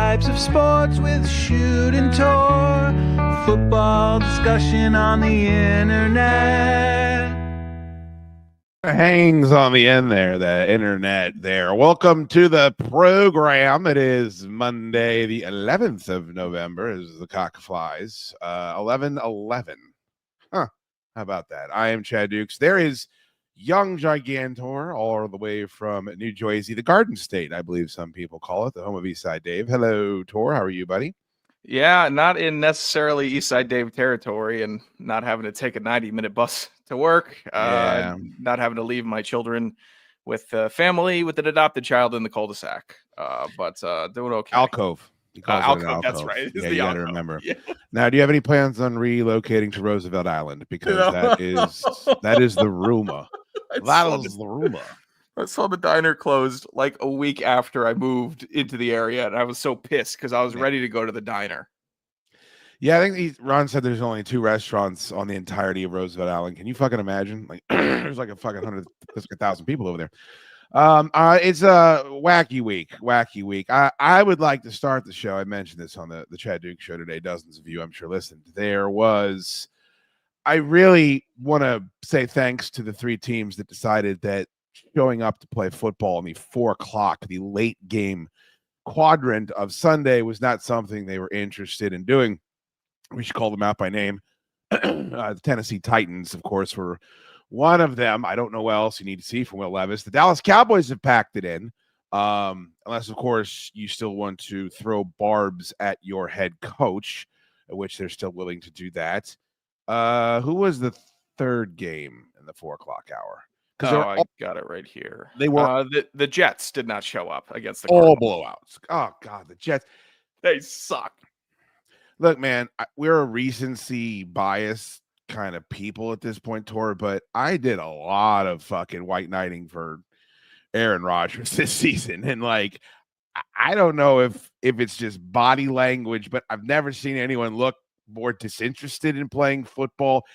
types of sports with shoot and tour. Football discussion on the internet. Hangs on the end there, the internet there. Welcome to the program. It is Monday, the 11th of November, as the cock flies. 11/11. Huh. How about that? I am Chad Dukes. There is young Gigantor all the way from New Jersey, the Garden State, I believe some people call it, the home of Eastside Dave. Hello, Tor. How are you, buddy? Yeah, not in necessarily Eastside Dave territory, and not having to take a 90-minute bus to work. Not having to leave my children with family with an adopted child in the cul-de-sac. But doing okay. Alcove. Alcove, that's right. Yeah, you got to remember. Yeah. Now, do you have any plans on relocating to Roosevelt Island? Because that is the rumor. That is the rumor. I saw the diner closed like a week after I moved into the area, and I was so pissed because I was ready to go to the diner. Yeah, I think Ron said there's only 2 restaurants on the entirety of Roosevelt Island. Can you fucking imagine? Like, there's like a fucking 1,000 people over there. It's a wacky week. I would like to start the show. I mentioned this on the Chad Duke show today. Dozens of you, I'm sure, listened. I really want to say thanks to the 3 teams that decided that showing up to play football in the 4 o'clock, the late game quadrant of Sunday was not something they were interested in doing. We should call them out by name. The Tennessee Titans, of course, were one of them. I don't know what else you need to see from Will Levis. The Dallas Cowboys have packed it in, unless, of course, you still want to throw barbs at your head coach, which they're still willing to do that. Who was the 3rd game in the 4 o'clock hour? I got it right here. They were the Jets did not show up against the all Cardinals. blowouts. Oh God, the Jets, they suck. Look, man, we're a recency bias kind of people at this point, Tor, but I did a lot of fucking white knighting for Aaron Rodgers this season, and like, I don't know if it's just body language, but I've never seen anyone look more disinterested in playing football.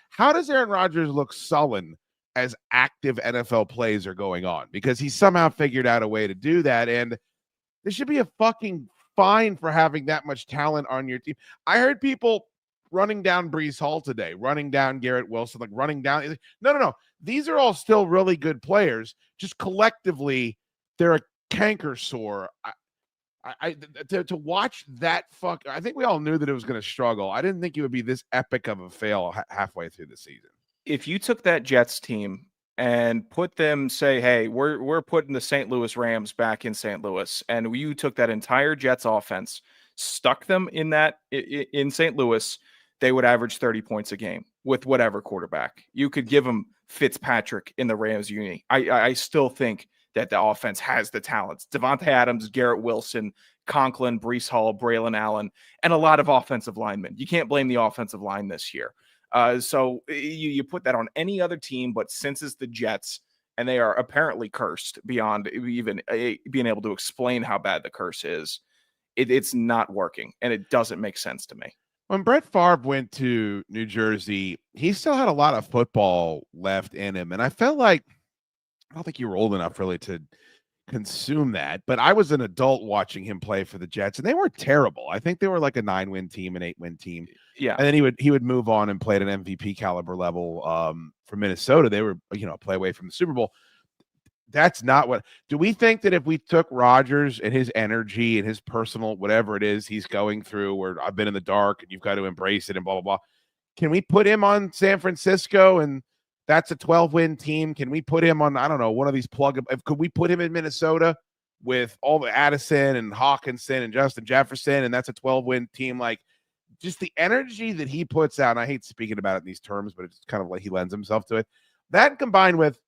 How does Aaron Rodgers look sullen as active NFL plays are going on? Because he somehow figured out a way to do that, and there should be a fucking fine for having that much talent on your team. I heard people running down Breece Hall today, running down Garrett Wilson, like running down. No. These are all still really good players. Just collectively, they're a canker sore. To watch that I think we all knew that it was going to struggle. I didn't think it would be this epic of a fail halfway through the season. If you took that Jets team and put them, say, hey, we're putting the St. Louis Rams back in St. Louis, and you took that entire Jets offense, stuck them in St. Louis, they would average 30 points a game with whatever quarterback. You could give them Fitzpatrick in the Rams uni. I still think that the offense has the talents. Devontae Adams, Garrett Wilson, Conklin, Breece Hall, Braylon Allen, and a lot of offensive linemen. You can't blame the offensive line this year. So you put that on any other team, but since it's the Jets, and they are apparently cursed beyond even being able to explain how bad the curse is, it's not working, and it doesn't make sense to me. When Brett Favre went to New Jersey, he still had a lot of football left in him, and I felt like, I don't think you were old enough really to consume that, but I was an adult watching him play for the Jets, and they were terrible. I think they were like a 9-win team, an 8-win team. Yeah. And then he would move on and play at an MVP caliber level for Minnesota. They were, a play away from the Super Bowl. That's not what. Do we think that if we took Rodgers and his energy and his personal, whatever it is he's going through, where I've been in the dark and you've got to embrace it and blah, blah, blah. Can we put him on San Francisco and that's a 12-win team? Can we put him on, I don't know, one of these could we put him in Minnesota with all the Addison and Hawkinson and Justin Jefferson, and that's a 12-win team? Like, just the energy that he puts out, and I hate speaking about it in these terms, but it's kind of like he lends himself to it. That combined with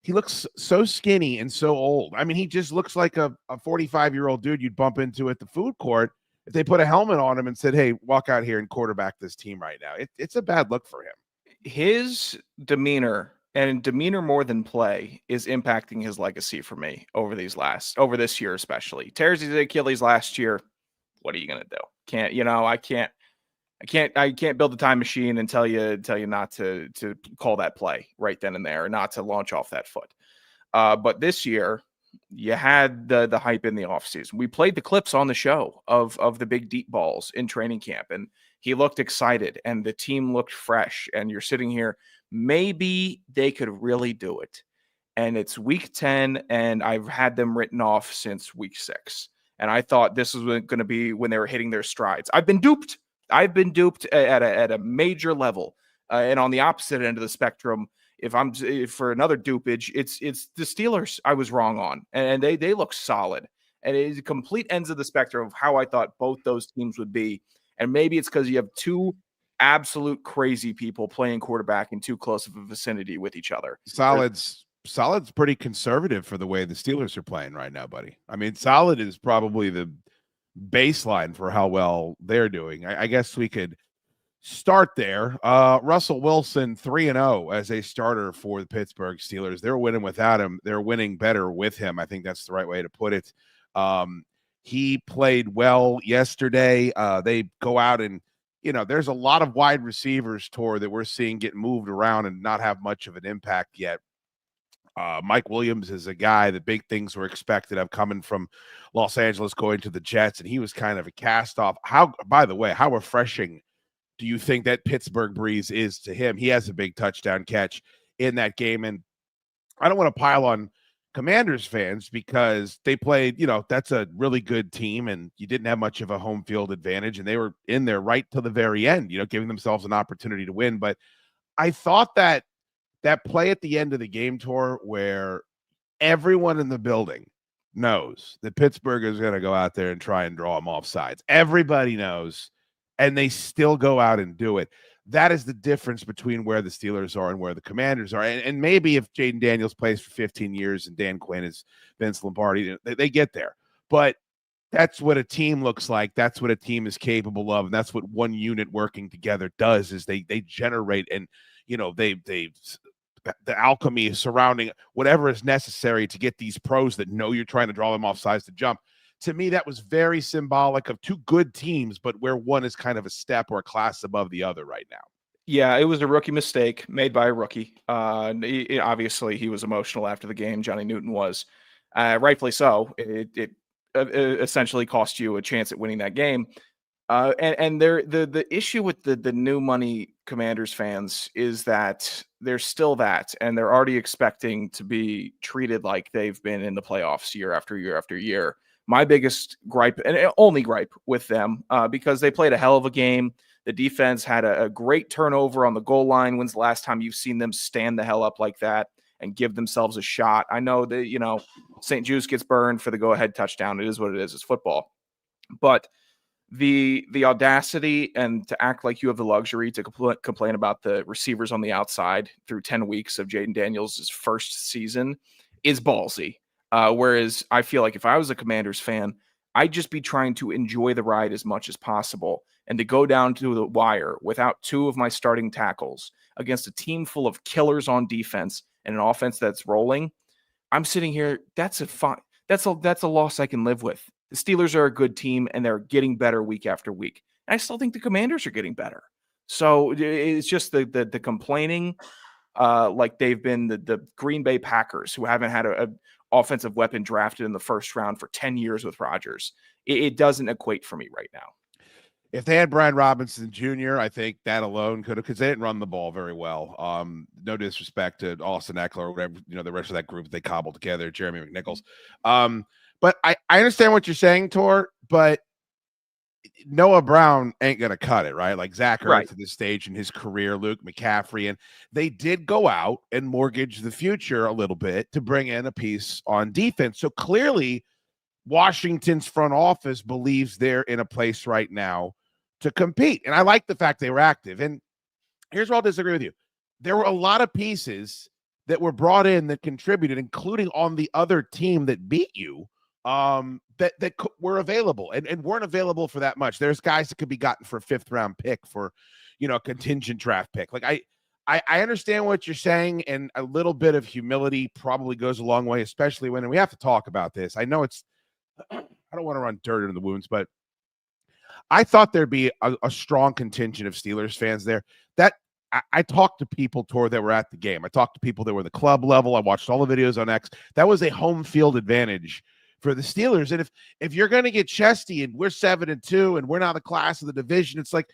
he looks so skinny and so old. I mean, he just looks like a 45-year-old dude you'd bump into at the food court if they put a helmet on him and said, hey, walk out here and quarterback this team right now. It's a bad look for him. His demeanor, and demeanor more than play, is impacting his legacy for me over this year especially. Tears his Achilles last year. What are you going to do? I can't build a time machine and tell you not to call that play right then and there, or not to launch off that foot. But this year, You had the hype in the offseason. We played the clips on the show of the big deep balls in training camp, and he looked excited and the team looked fresh. And you're sitting here, maybe they could really do it. And it's week 10, and I've had them written off since week 6. And I thought this was going to be when they were hitting their strides. I've been duped. I've been duped at a major level. And on the opposite end of the spectrum, if for another dupage, it's the Steelers I was wrong on, and they look solid. And it's complete ends of the spectrum of how I thought both those teams would be. And maybe it's because you have two absolute crazy people playing quarterback in too close of a vicinity with each other. Solid's pretty conservative for the way the Steelers are playing right now, buddy. I mean, solid is probably the baseline for how well they're doing. I guess we could start there. Russell Wilson 3-0 as a starter for the Pittsburgh Steelers. They're winning without him. They're winning better with him. I think that's the right way to put it. He played well yesterday. They go out and, there's a lot of wide receivers, Tor, that we're seeing get moved around and not have much of an impact yet. Mike Williams is a guy that big things were expected of coming from Los Angeles going to the Jets, and he was kind of a cast off. By the way, how refreshing do you think that Pittsburgh breeze is to him? He has a big touchdown catch in that game. And I don't want to pile on Commanders fans because they played, that's a really good team and you didn't have much of a home field advantage. And they were in there right to the very end, giving themselves an opportunity to win. But I thought that play at the end of the game, Tor, where everyone in the building knows that Pittsburgh is going to go out there and try and draw them off sides. Everybody knows. And they still go out and do it. That is the difference between where the Steelers are and where the Commanders are. And maybe if Jaden Daniels plays for 15 years and Dan Quinn is Vince Lombardi, they get there. But that's what a team looks like. That's what a team is capable of. And that's what one unit working together does is they generate and, the alchemy surrounding whatever is necessary to get these pros that know you're trying to draw them off sides to jump. To me, that was very symbolic of two good teams, but where one is kind of a step or a class above the other right now. Yeah, it was a rookie mistake made by a rookie. Obviously, he was emotional after the game. Johnny Newton was, rightfully so. It essentially cost you a chance at winning that game. And the issue with the new money Commanders fans is that there's still that, and they're already expecting to be treated like they've been in the playoffs year after year after year. My biggest gripe, and only gripe with them, because they played a hell of a game. The defense had a great turnover on the goal line. When's the last time you've seen them stand the hell up like that and give themselves a shot? I know that, St. Juice gets burned for the go-ahead touchdown. It is what it is. It's football. But the audacity and to act like you have the luxury to complain about the receivers on the outside through 10 weeks of Jaden Daniels' first season is ballsy. Whereas I feel like if I was a Commanders fan, I'd just be trying to enjoy the ride as much as possible. And to go down to the wire without two of my starting tackles against a team full of killers on defense and an offense that's rolling, I'm sitting here. That's a loss I can live with. The Steelers are a good team and they're getting better week after week. And I still think the Commanders are getting better. So it's just the complaining, like they've been the Green Bay Packers who haven't had a offensive weapon drafted in the first round for 10 years with Rodgers. It doesn't equate for me right now. If they had Brian Robinson Jr., I think that alone could have, because they didn't run the ball very well. No disrespect to Austin Eckler or whatever, the rest of that group they cobbled together, Jeremy McNichols. But I understand what you're saying, Tor, but Noah Brown ain't going to cut it, right? Like Zach Ertz at this stage in his career, Luke McCaffrey, and they did go out and mortgage the future a little bit to bring in a piece on defense. So clearly Washington's front office believes they're in a place right now to compete. And I like the fact they were active. And here's where I'll disagree with you. There were a lot of pieces that were brought in that contributed, including on the other team that beat you, that were available and weren't available for that much. There's guys that could be gotten for a 5th round pick for, a contingent draft pick. Like I understand what you're saying, and a little bit of humility probably goes a long way, especially when, and we have to talk about this. I know I don't want to run dirt into the wounds, but I thought there'd be a strong contingent of Steelers fans there. That I talked to people, Tor, that were at the game. I talked to people that were the club level. I watched all the videos on X. That was a home field advantage for the Steelers. And if you're going to get chesty and we're 7-2 and we're not the class of the division, it's like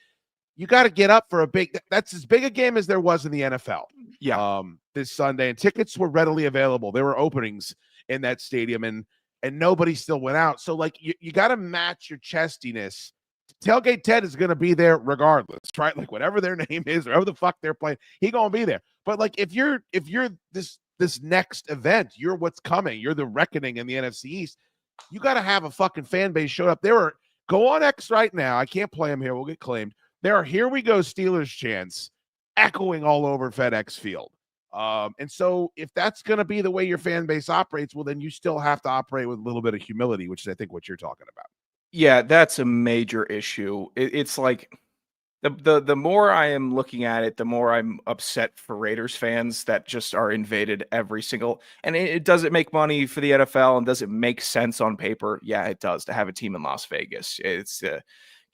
you got to get up for that's as big a game as there was in the NFL. Yeah. This Sunday, and tickets were readily available. There were openings in that stadium, and nobody still went out. So like you got to match your chestiness. Tailgate Ted is going to be there regardless, right? Like whatever their name is, whatever the fuck they're playing, he going to be there. But like if you're this next event, you're what's coming. You're the reckoning in the NFC East. You got to have a fucking fan base show up. Go on X right now. I can't play them here. We'll get claimed. There are "Here we go Steelers" chants echoing all over FedEx Field. And so if that's going to be the way your fan base operates, well, then you still have to operate with a little bit of humility, which is, I think, what you're talking about. Yeah, that's a major issue. It's like the more I am looking at it, the more I'm upset for Raiders fans that just are invaded every single. And it doesn't make money for the NFL, and does it make sense on paper? Yeah, it does, to have a team in Las Vegas. It's the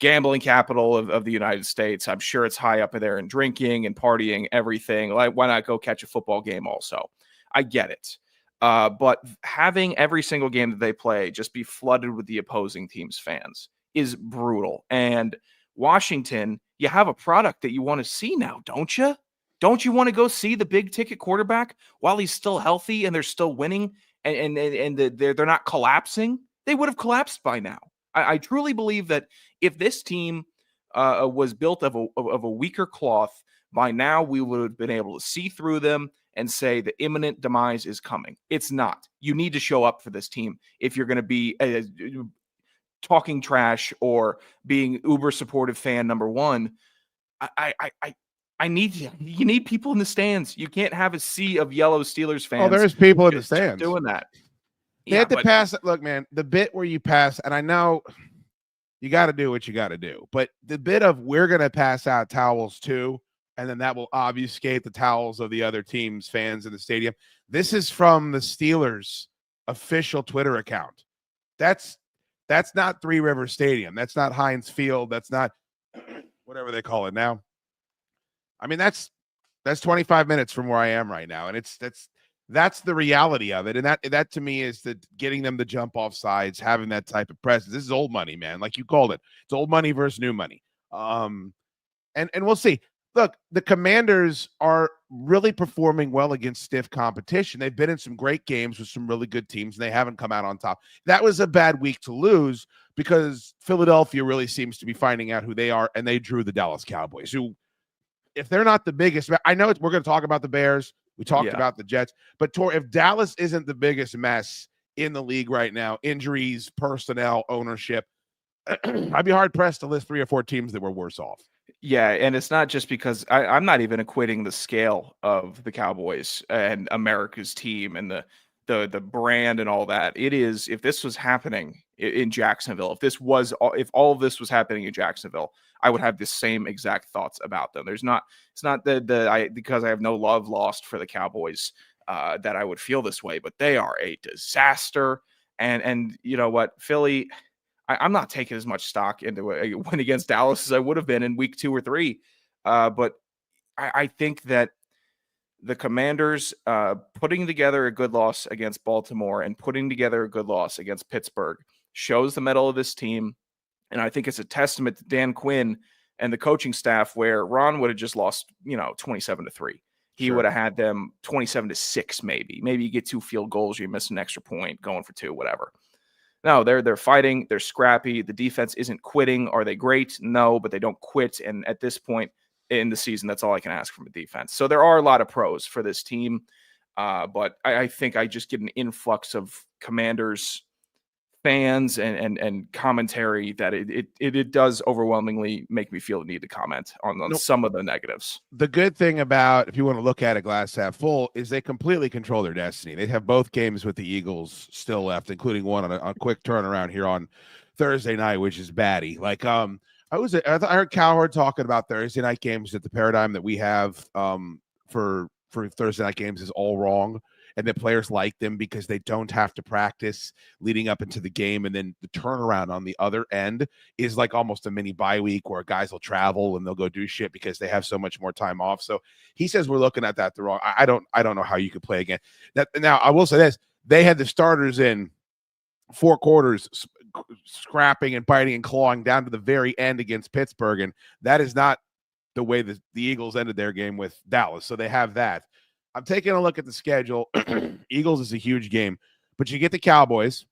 gambling capital of the United States. I'm sure it's high up there in drinking and partying, everything. Like, why not go catch a football game also? I get it. But having every single game that they play just be flooded with the opposing team's fans is brutal. And Washington, you have a product that you want to see now, don't you? Don't you want to go see the big ticket quarterback while he's still healthy and they're still winning and they're not collapsing? They would have collapsed by now. I truly believe that if this team was built of a weaker cloth, by now we would have been able to see through them and say the imminent demise is coming. It's not. You need to show up for this team if you're going to be talking trash or being uber supportive fan number one. You need people in the stands. You can't have a sea of yellow Steelers fans. Oh, there's people in the stands doing that. They had to pass it. Look, man, the bit where you pass, and I know you got to do what you got to do, but the bit of we're going to pass out towels too, and then that will obfuscate the towels of the other team's fans in the stadium. This is from the Steelers' official Twitter account. That's not Three Rivers Stadium. That's not Heinz Field. That's not whatever they call it now. I mean, that's 25 minutes from where I am right now, and that's the reality of it. And that to me is getting them to jump off sides, having that type of presence. This is old money, man. Like you called it. It's old money versus new money. And we'll see. Look, the Commanders are really performing well against stiff competition. They've been in some great games with some really good teams, and they haven't come out on top. That was a bad week to lose because Philadelphia really seems to be finding out who they are, and they drew the Dallas Cowboys, who, if they're not the biggest, I know we're going to talk about the Bears. We talked about the Jets, but Tor, if Dallas isn't the biggest mess in the league right now, injuries, personnel, ownership, I'd be hard pressed to list 3 or 4 teams that were worse off. Yeah, and it's not just because I'm not even equating the scale of the Cowboys and America's team and the brand and all that. It is, if this was happening in Jacksonville, if all of this was happening in Jacksonville, I would have the same exact thoughts about them. It's not because I have no love lost for the Cowboys that I would feel this way, but they are a disaster. And you know what, Philly, I'm not taking as much stock into a win against Dallas as I would have been in week 2 or 3. But I think that the Commanders putting together a good loss against Baltimore and putting together a good loss against Pittsburgh shows the mettle of this team. And I think it's a testament to Dan Quinn and the coaching staff, where Ron would have just lost, 27-3. He would have had them 27-6, maybe. Maybe you get 2 field goals, you miss an extra point, going for 2, whatever. No, they're fighting. They're scrappy. The defense isn't quitting. Are they great? No, but they don't quit. And at this point in the season, that's all I can ask from a defense. So there are a lot of pros for this team. But I think I just get an influx of Commanders fans and commentary that it does overwhelmingly make me feel the need to comment on some of the negatives. The good thing about, if you want to look at a glass half full, is they completely control their destiny. They have both games with the Eagles still left, including one on a quick turnaround here on Thursday night, which is batty. Like I heard Cowherd talking about Thursday night games, that the paradigm that we have for Thursday night games is all wrong. and the players like them because they don't have to practice leading up into the game. And then the turnaround on the other end is like almost a mini bye week where guys will travel and they'll go do shit because they have so much more time off. So he says we're looking at that the wrong. I don't know how you could play again. Now I will say this: they had the starters in 4 quarters scrapping and biting and clawing down to the very end against Pittsburgh, and that is not the way the Eagles ended their game with Dallas. So they have that. I'm taking a look at the schedule. Eagles is a huge game, but you get the Cowboys,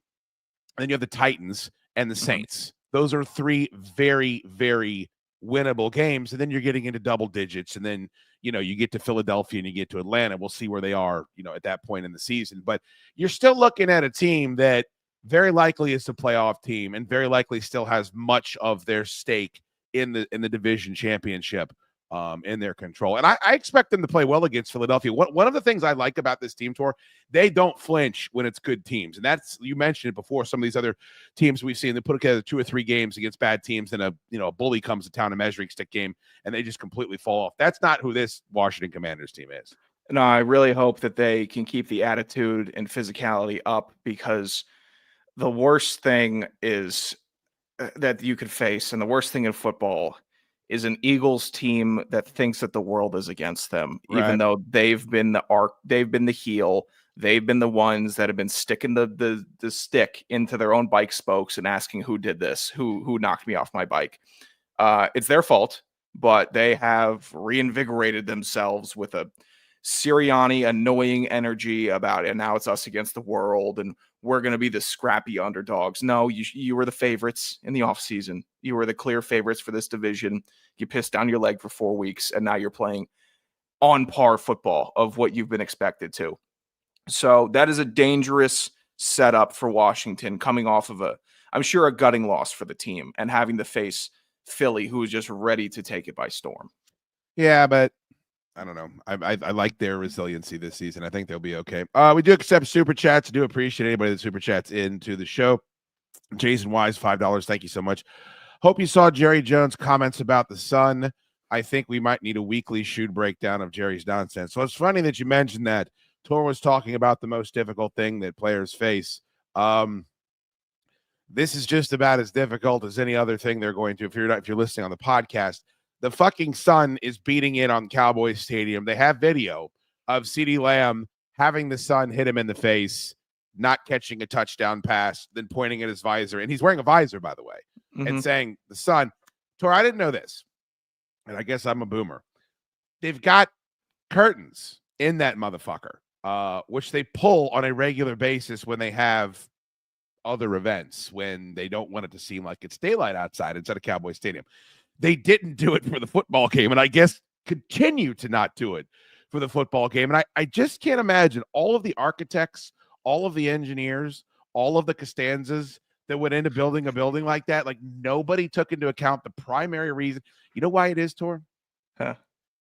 and then you have the Titans and the Saints. Those are 3 very, very winnable games, and then you're getting into double digits, and then you get to Philadelphia and you get to Atlanta. We'll see where they are, at that point in the season. But you're still looking at a team that very likely is a playoff team and very likely still has much of their stake in the division championship in their control. And I expect them to play well against Philadelphia. One of the things I like about this team tour, they don't flinch when it's good teams. And that's, you mentioned it before, some of these other teams we've seen, they put together 2 or 3 games against bad teams, and a bully comes to town, a measuring stick game, and they just completely fall off. That's not who this Washington Commanders team is. No, I really hope that they can keep the attitude and physicality up, because the worst thing is that you could face, and the worst thing in football, is an Eagles team that thinks that the world is against them, even though they've been the heel, they've been the ones that have been sticking the stick into their own bike spokes and asking who did this, who knocked me off my bike. It's their fault, but they have reinvigorated themselves with a Sirianni annoying energy about it. And now it's us against the world, and we're going to be the scrappy underdogs. No, you were the favorites in the offseason. You were the clear favorites for this division. You pissed down your leg for 4 weeks, and now you're playing on par football of what you've been expected to. So that is a dangerous setup for Washington, coming off of I'm sure a gutting loss for the team, and having to face Philly, who is just ready to take it by storm. Yeah, but I don't know. I like their resiliency this season. I think they'll be okay. We do accept super chats. I do appreciate anybody that super chats into the show. Jason Wise, $5. Thank you so much. Hope you saw Jerry Jones' comments about the Sun. I think we might need a weekly shoot breakdown of Jerry's nonsense. So it's funny that you mentioned that. Tor was talking about the most difficult thing that players face. This is just about as difficult as any other thing they're going to. If you're listening on the podcast, the fucking sun is beating in on Cowboys Stadium. They have video of CeeDee Lamb having the sun hit him in the face, not catching a touchdown pass, then pointing at his visor. And he's wearing a visor, by the way, and saying, the sun. Tor, I didn't know this, and I guess I'm a boomer. They've got curtains in that motherfucker, which they pull on a regular basis when they have other events, when they don't want it to seem like it's daylight outside inside of Cowboy Stadium. They didn't do it for the football game, and I guess continue to not do it for the football game. And I just can't imagine all of the architects, all of the engineers, all of the Costanzas that went into building a building like that. Like, nobody took into account the primary reason. You know why it is, Tor? Huh?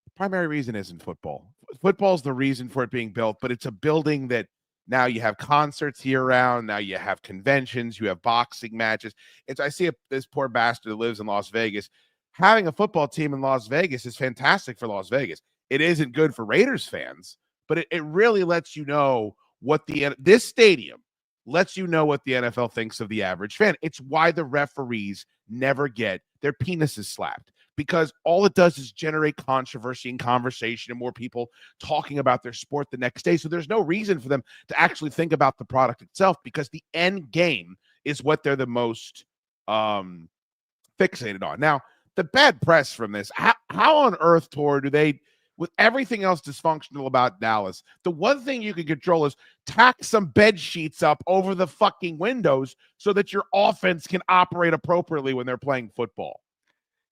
The primary reason isn't football. Football's the reason for it being built, but it's a building that now you have concerts year-round. Now you have conventions. You have boxing matches. I see this poor bastard that lives in Las Vegas. Having a football team in Las Vegas is fantastic for Las Vegas. It isn't good for Raiders fans, but it really lets you know what this stadium lets you know what the NFL thinks of the average fan. It's why the referees never get their penises slapped, because all it does is generate controversy and conversation and more people talking about their sport the next day. So there's no reason for them to actually think about the product itself, because the end game is what they're the most fixated on. Now, the bad press from this, how on earth, Tor, do they, with everything else dysfunctional about Dallas, the one thing you can control is tack some bed sheets up over the fucking windows so that your offense can operate appropriately when they're playing football?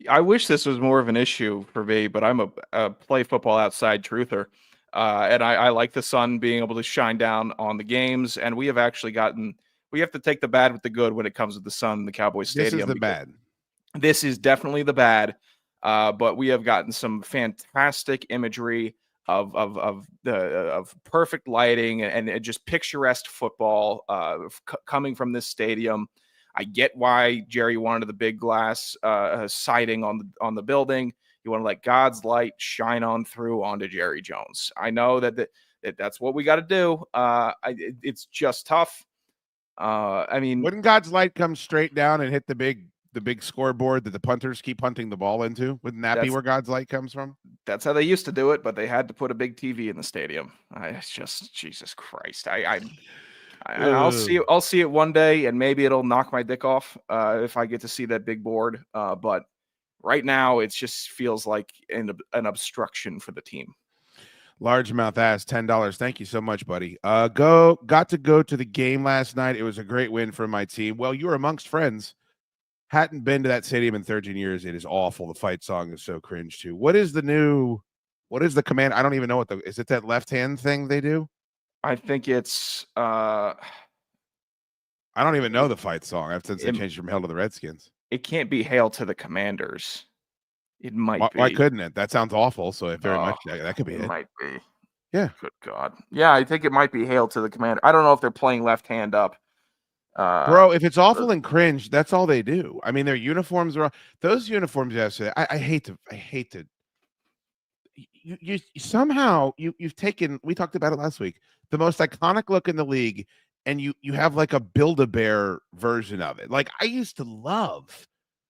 I wish this was more of an issue for me, but I'm a play football outside truther. And I like the sun being able to shine down on the games. And we have actually we have to take the bad with the good when it cocomes to the sun in the Cowboys Stadium. This is the bad. This is definitely the bad, but we have gotten some fantastic imagery of perfect lighting and just picturesque football coming from this stadium. I get why Jerry wanted the big glass siding on the building. You want to let God's light shine on through onto Jerry Jones. I know that That's what we got to do. It's just tough. I mean, wouldn't God's light come straight down and hit the big scoreboard that the punters keep punting the ball into? Wouldn't that be where God's light comes from? That's how they used to do it, but they had to put a big TV in the stadium. It's just Jesus Christ. I'll see it one day, and maybe it'll knock my dick off if I get to see that big board. But right now, it just feels like an obstruction for the team. Largemouth ass, $10. Thank you so much, buddy. Got to go to the game last night. It was a great win for my team. Well, you were amongst friends. Hadn't been to that stadium in 13 years. It is awful. The fight song is so cringe too. What is the command? I don't even know is it that left hand thing they do? I think it's I don't even know the fight song since they changed from Hail to the Redskins. It can't be Hail to the Commanders. It might be. Why couldn't it? That sounds awful. So very much that could be it. Might be. Yeah. Good God. Yeah, I think it might be Hail to the Commander. I don't know if they're playing left hand up. Bro, if it's awful and cringe, that's all they do. I mean, their uniforms are those uniforms yesterday. I hate to. You somehow you've taken. We talked about it last week. The most iconic look in the league, and you have like a Build-A-Bear version of it. Like I used to love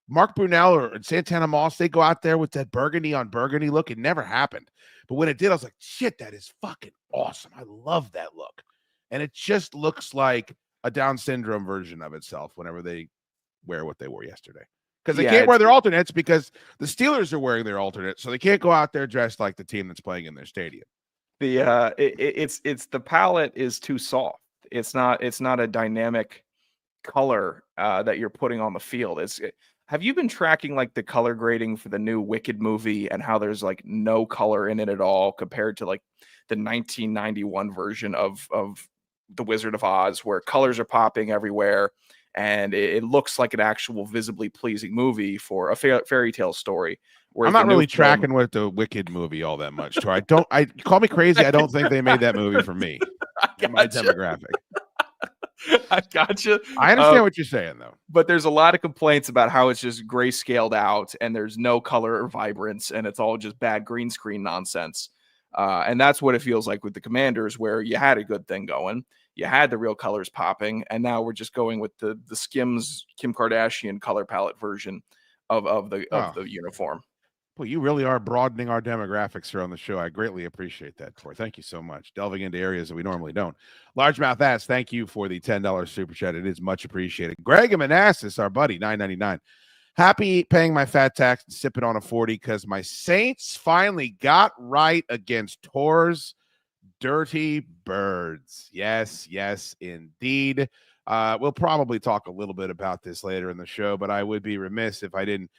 Mark Brunell or Santana Moss. They go out there with that burgundy on burgundy look. It never happened, but when it did, I was like, shit, that is fucking awesome. I love that look, and it just looks like a Down syndrome version of itself whenever they wear what they wore yesterday. Because they can't wear their alternates because the Steelers are wearing their alternates, so they can't go out there dressed like the team that's playing in their stadium. It's the palette is too soft. It's not a dynamic color that you're putting on the field. Have you been tracking like the color grading for the new Wicked movie and how there's like no color in it at all compared to like the 1991 version of The Wizard of Oz, where colors are popping everywhere and it looks like an actual visibly pleasing movie for a fairy tale story. I'm not really tracking with the Wicked movie all that much. So I call me crazy. I don't think they made that movie for me. My demographic. I gotcha. I understand what you're saying though. But there's a lot of complaints about how it's just grayscaled out and there's no color or vibrance and it's all just bad green screen nonsense. And that's what it feels like with the Commanders, where you had a good thing going. You had the real colors popping, and now we're just going with the Skims Kim Kardashian color palette version of the uniform. Well, you really are broadening our demographics here on the show. I greatly appreciate that, Tor. Thank you so much. Delving into areas that we normally don't. Largemouth ass, thank you for the $10 super chat. It is much appreciated. Greg and Manassas, our buddy, $9.99. Happy paying my fat tax and sipping on a 40 because my Saints finally got right against Tor's dirty birds. Yes, indeed. We'll probably talk a little bit about this later in the show, but I would be remiss if I didn't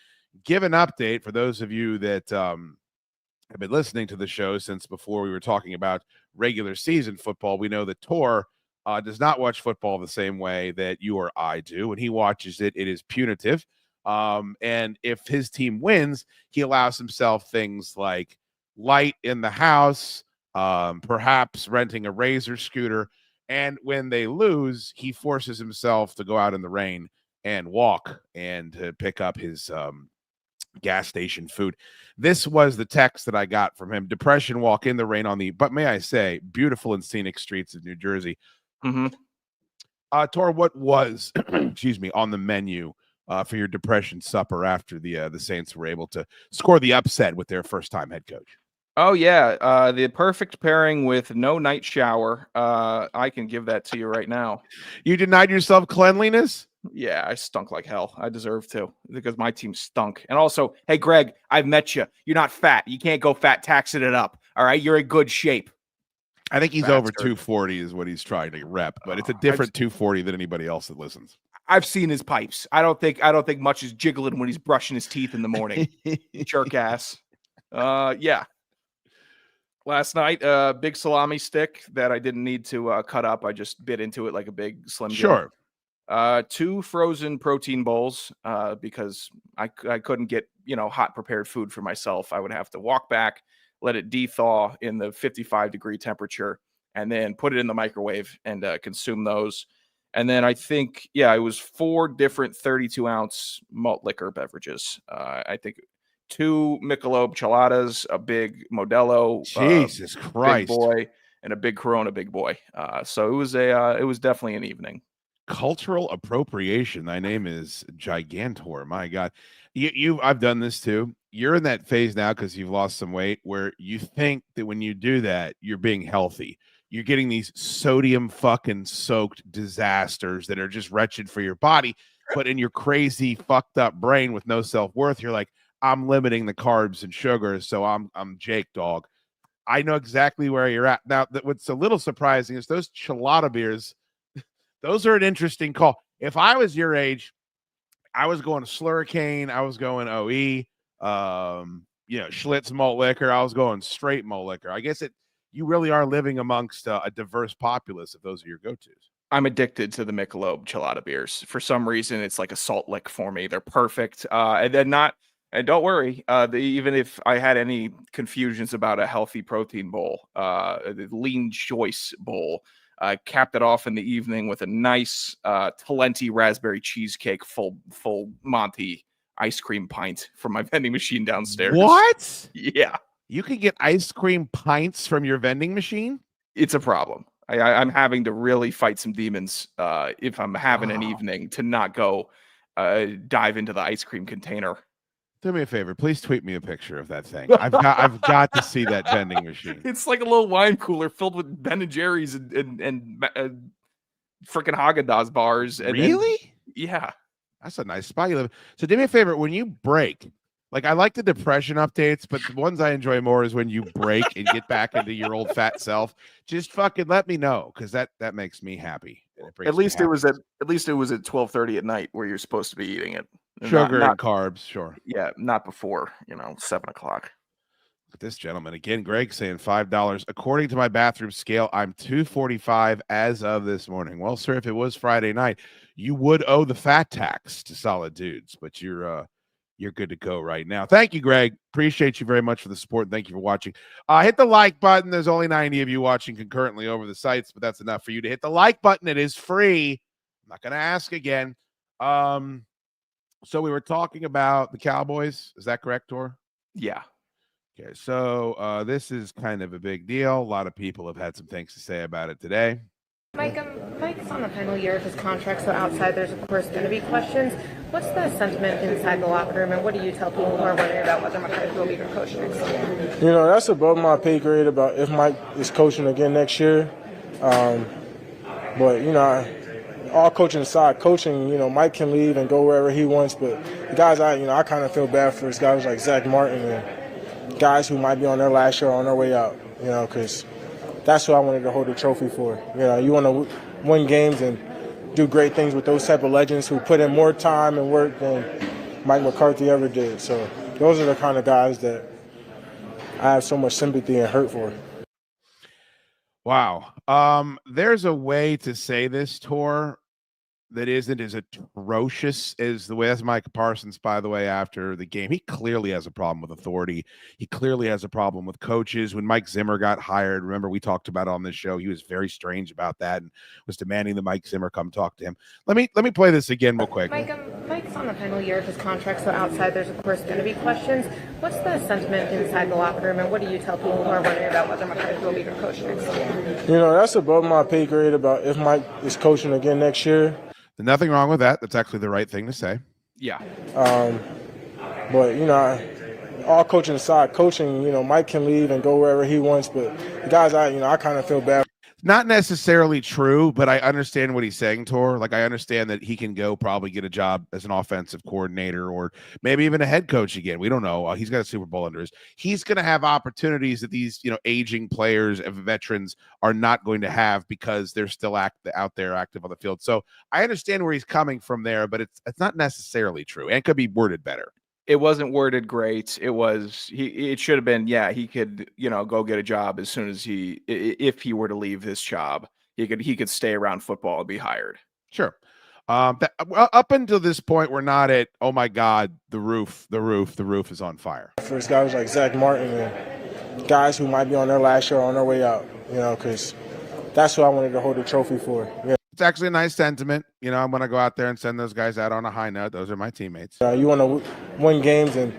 give an update for those of you that have been listening to the show since before we were talking about regular season football. We know that Tor does not watch football the same way that you or I do. When he watches it, it is punitive. And if his team wins, he allows himself things like light in the house, perhaps renting a Razor scooter. And when they lose, he forces himself to go out in the rain and walk and to pick up his gas station food. This was the text that I got from him. Depression walk in the rain on the, but may I say, beautiful and scenic streets of New Jersey. Mm-hmm. Tor, what was, excuse me, on the menu for your depression supper after the Saints were able to score the upset with their first-time head coach? Oh, yeah. The perfect pairing with no night shower. I can give that to you right now. You denied yourself cleanliness? Yeah, I stunk like hell. I deserve to because my team stunk. And also, hey, Greg, I've met you. You're not fat. You can't go fat taxing it up. All right? You're in good shape. I think he's over 240 is what he's trying to rep, but it's a different 240 than anybody else that listens. I've seen his pipes. I don't think much is jiggling when he's brushing his teeth in the morning. Jerk ass. Yeah. Last night, big salami stick that I didn't need to cut up. I just bit into it like a big Slim Jim. Sure. 2 frozen protein bowls because I couldn't get hot prepared food for myself. I would have to walk back, let it de-thaw in the 55-degree temperature, and then put it in the microwave and consume those. And then I think, it was 4 different 32-ounce malt liquor beverages. I think 2 Michelob Cheladas, a big Modelo. Jesus Christ. Big boy. and a big Corona big boy. So it was definitely an evening. Cultural appropriation. Thy name is Gigantor. My God. I've done this too. You're in that phase now because you've lost some weight where you think that when you do that, you're being healthy. You're getting these sodium fucking soaked disasters that are just wretched for your body. But in your crazy, fucked up brain with no self-worth, you're like, I'm limiting the carbs and sugars, so I'm Jake dog. I know exactly where you're at. Now, what's a little surprising is those Chelada beers, those are an interesting call. If I was your age, I was going Slurricane, I was going OE, Schlitz malt liquor, I was going straight malt liquor. I guess you really are living amongst a diverse populace if those are your go-tos. I'm addicted to the Michelob Chelada beers. For some reason, it's like a salt lick for me. They're perfect. And don't worry, even if I had any confusions about a healthy protein bowl, the lean choice bowl, I capped it off in the evening with a nice Talenti raspberry cheesecake full Monty ice cream pint from my vending machine downstairs. What? Yeah. You can get ice cream pints from your vending machine? It's a problem. I'm having to really fight some demons if I'm having an evening to not go dive into the ice cream container. Do me a favor, please tweet me a picture of that thing. I've got to see that vending machine. It's like a little wine cooler filled with Ben and Jerry's and freaking Haagen-Dazs bars. Really? Yeah, that's a nice spot you live. So do me a favor, when you break, like I like the depression updates, but the ones I enjoy more is when you break and get back into your old fat self. Just fucking let me know, because that makes me happy. At least it was at 12:30 at night where you're supposed to be eating it. Sugar and carbs, sure. Yeah, not before 7 o'clock. Look at this gentleman again. Greg saying $5. According to my bathroom scale, I'm 245 as of this morning. Well, sir, if it was Friday night, you would owe the fat tax to Solid Dudes, but you're good to go right now. Thank you, Greg. Appreciate you very much for the support. Thank you for watching. Hit the like button. There's only 90 of you watching concurrently over the sites, but that's enough for you to hit the like button. It is free. I'm not going to ask again. So we were talking about the Cowboys. Is that correct, Tor? Yeah. Okay, so this is kind of a big deal. A lot of people have had some things to say about it today. Mike's on the final year of his contract, so outside there's, of course, going to be questions. What's the sentiment inside the locker room, and what do you tell people who are wondering about whether Mike will be your coach next year? That's above my pay grade about if Mike is coaching again next year. But, all coaching aside, Mike can leave and go wherever he wants, but the guys I kind of feel bad for is guys like Zach Martin and guys who might be on their last year or on their way out, because that's who I wanted to hold the trophy for. You want to win games and do great things with those type of legends who put in more time and work than Mike McCarthy ever did. So those are the kind of guys that I have so much sympathy and hurt for. Wow. There's a way to say this, Tor, that isn't as atrocious as the way. That's Micah Parsons, by the way, after the game. He clearly has a problem with authority. He clearly has a problem with coaches. When Mike Zimmer got hired, remember we talked about it on this show, he was very strange about that and was demanding that Mike Zimmer come talk to him. Let me play this again real quick. Mike's on the final year of his contract, so outside there's, of course, going to be questions. What's the sentiment inside the locker room, and what do you tell people who are wondering about whether Mike will be your coach next year? That's above my pay grade about if Mike is coaching again next year. There's nothing wrong with that. That's actually the right thing to say. Yeah. But, all coaching aside, Mike can leave and go wherever he wants, but the guys I kind of feel bad. Not necessarily true, but I understand what he's saying, Tor. Like, I understand that he can go probably get a job as an offensive coordinator or maybe even a head coach again. We don't know. He's got a Super Bowl under his. He's going to have opportunities that these, aging players and veterans are not going to have because they're still out there active on the field. So I understand where he's coming from there, but it's not necessarily true and could be worded better. It wasn't worded great. It should have been, he could, go get a job as soon as if he were to leave this job, he could stay around football and be hired. Sure. Up until this point, we're not at, oh my God, the roof is on fire. First guys like Zach Martin and guys who might be on their last year or on their way out, because that's who I wanted to hold the trophy for. Yeah. It's actually a nice sentiment. I'm going to go out there and send those guys out on a high note. Those are my teammates. You want to win games and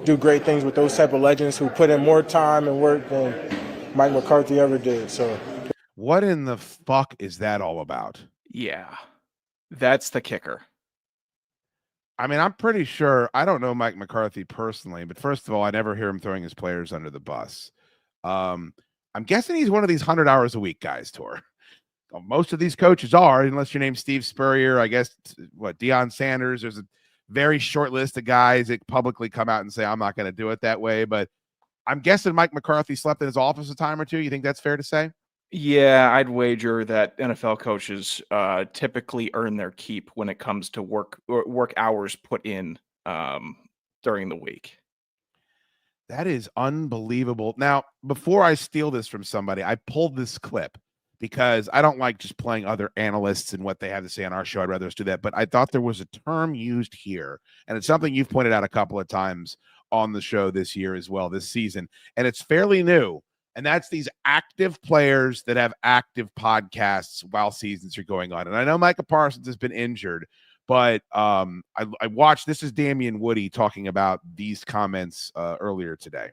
do great things with those type of legends who put in more time and work than Mike McCarthy ever did. So What in the fuck is that all about? Yeah, that's the kicker. I mean, I'm pretty sure I don't know Mike McCarthy personally, but first of all, I never hear him throwing his players under the bus. I'm guessing he's one of these 100 hours a week guys, Tor. Most of these coaches are, unless your name's Steve Spurrier, I guess, Deion Sanders. There's a very short list of guys that publicly come out and say, I'm not going to do it that way. But I'm guessing Mike McCarthy slept in his office a time or two. You think that's fair to say? Yeah, I'd wager that NFL coaches typically earn their keep when it comes to work hours put in during the week. That is unbelievable. Now, before I steal this from somebody, I pulled this clip because I don't like just playing other analysts and what they have to say on our show. I'd rather us do that. But I thought there was a term used here, and it's something you've pointed out a couple of times on the show this year as well, this season. And it's fairly new. And that's these active players that have active podcasts while seasons are going on. And I know Micah Parsons has been injured, but I watched, this is Damian Woody talking about these comments earlier today.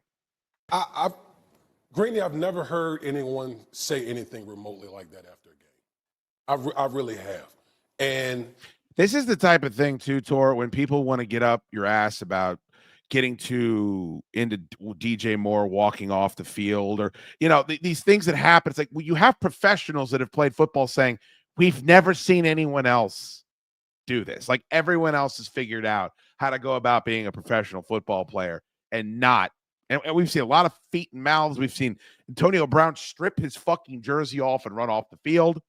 Greeny, I've never heard anyone say anything remotely like that after a game. I really have. And this is the type of thing, too, Tor, when people want to get up your ass about getting into DJ Moore walking off the field, or, these things that happen. It's like, well, you have professionals that have played football saying, we've never seen anyone else do this. Like, everyone else has figured out how to go about being a professional football player and not. And we've seen a lot of feet and mouths. We've seen Antonio Brown strip his fucking jersey off and run off the field.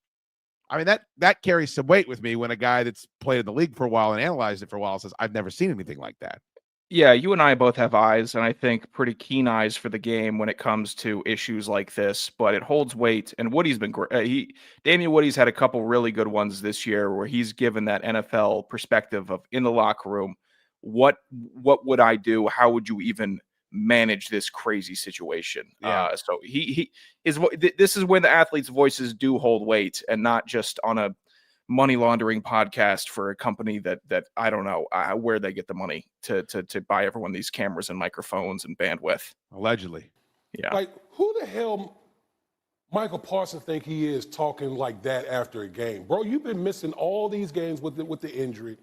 I mean, that carries some weight with me when a guy that's played in the league for a while and analyzed it for a while says, I've never seen anything like that. Yeah, you and I both have eyes, and I think pretty keen eyes for the game when it comes to issues like this, but it holds weight. And Woody's been great. Damian Woody's had a couple really good ones this year where he's given that NFL perspective of in the locker room, what would I do? How would you even manage this crazy situation? Yeah. So this is when the athletes' voices do hold weight, and not just on a money laundering podcast for a company that I don't know where they get the money to buy everyone these cameras and microphones and bandwidth. Allegedly. Yeah. like, who the hell Michael Parsons think he is talking like that after a game? Bro, you've been missing all these games with the injury.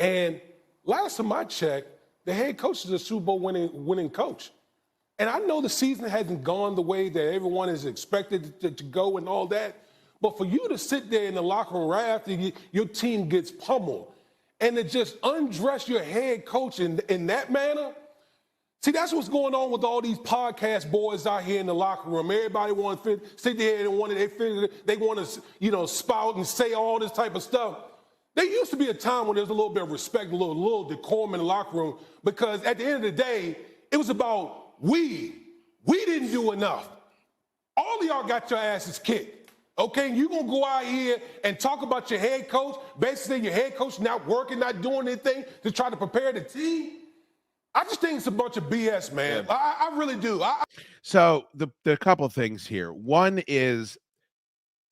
And last time I checked, the head coach is a Super Bowl winning coach. And I know the season hasn't gone the way that everyone is expected to go and all that. But for you to sit there in the locker room right after your team gets pummeled and to just undress your head coach in that manner, see, that's what's going on with all these podcast boys out here in the locker room. Everybody wants to sit there and they want to, spout and say all this type of stuff. There used to be a time when there was a little bit of respect, a little decorum in the locker room, because at the end of the day, it was about we didn't do enough. All of y'all got your asses kicked. Okay, you're going to go out here and talk about your head coach, basically your head coach not working, not doing anything to try to prepare the team. I just think it's a bunch of BS, man. Yeah. I really do. So the couple of things here. One is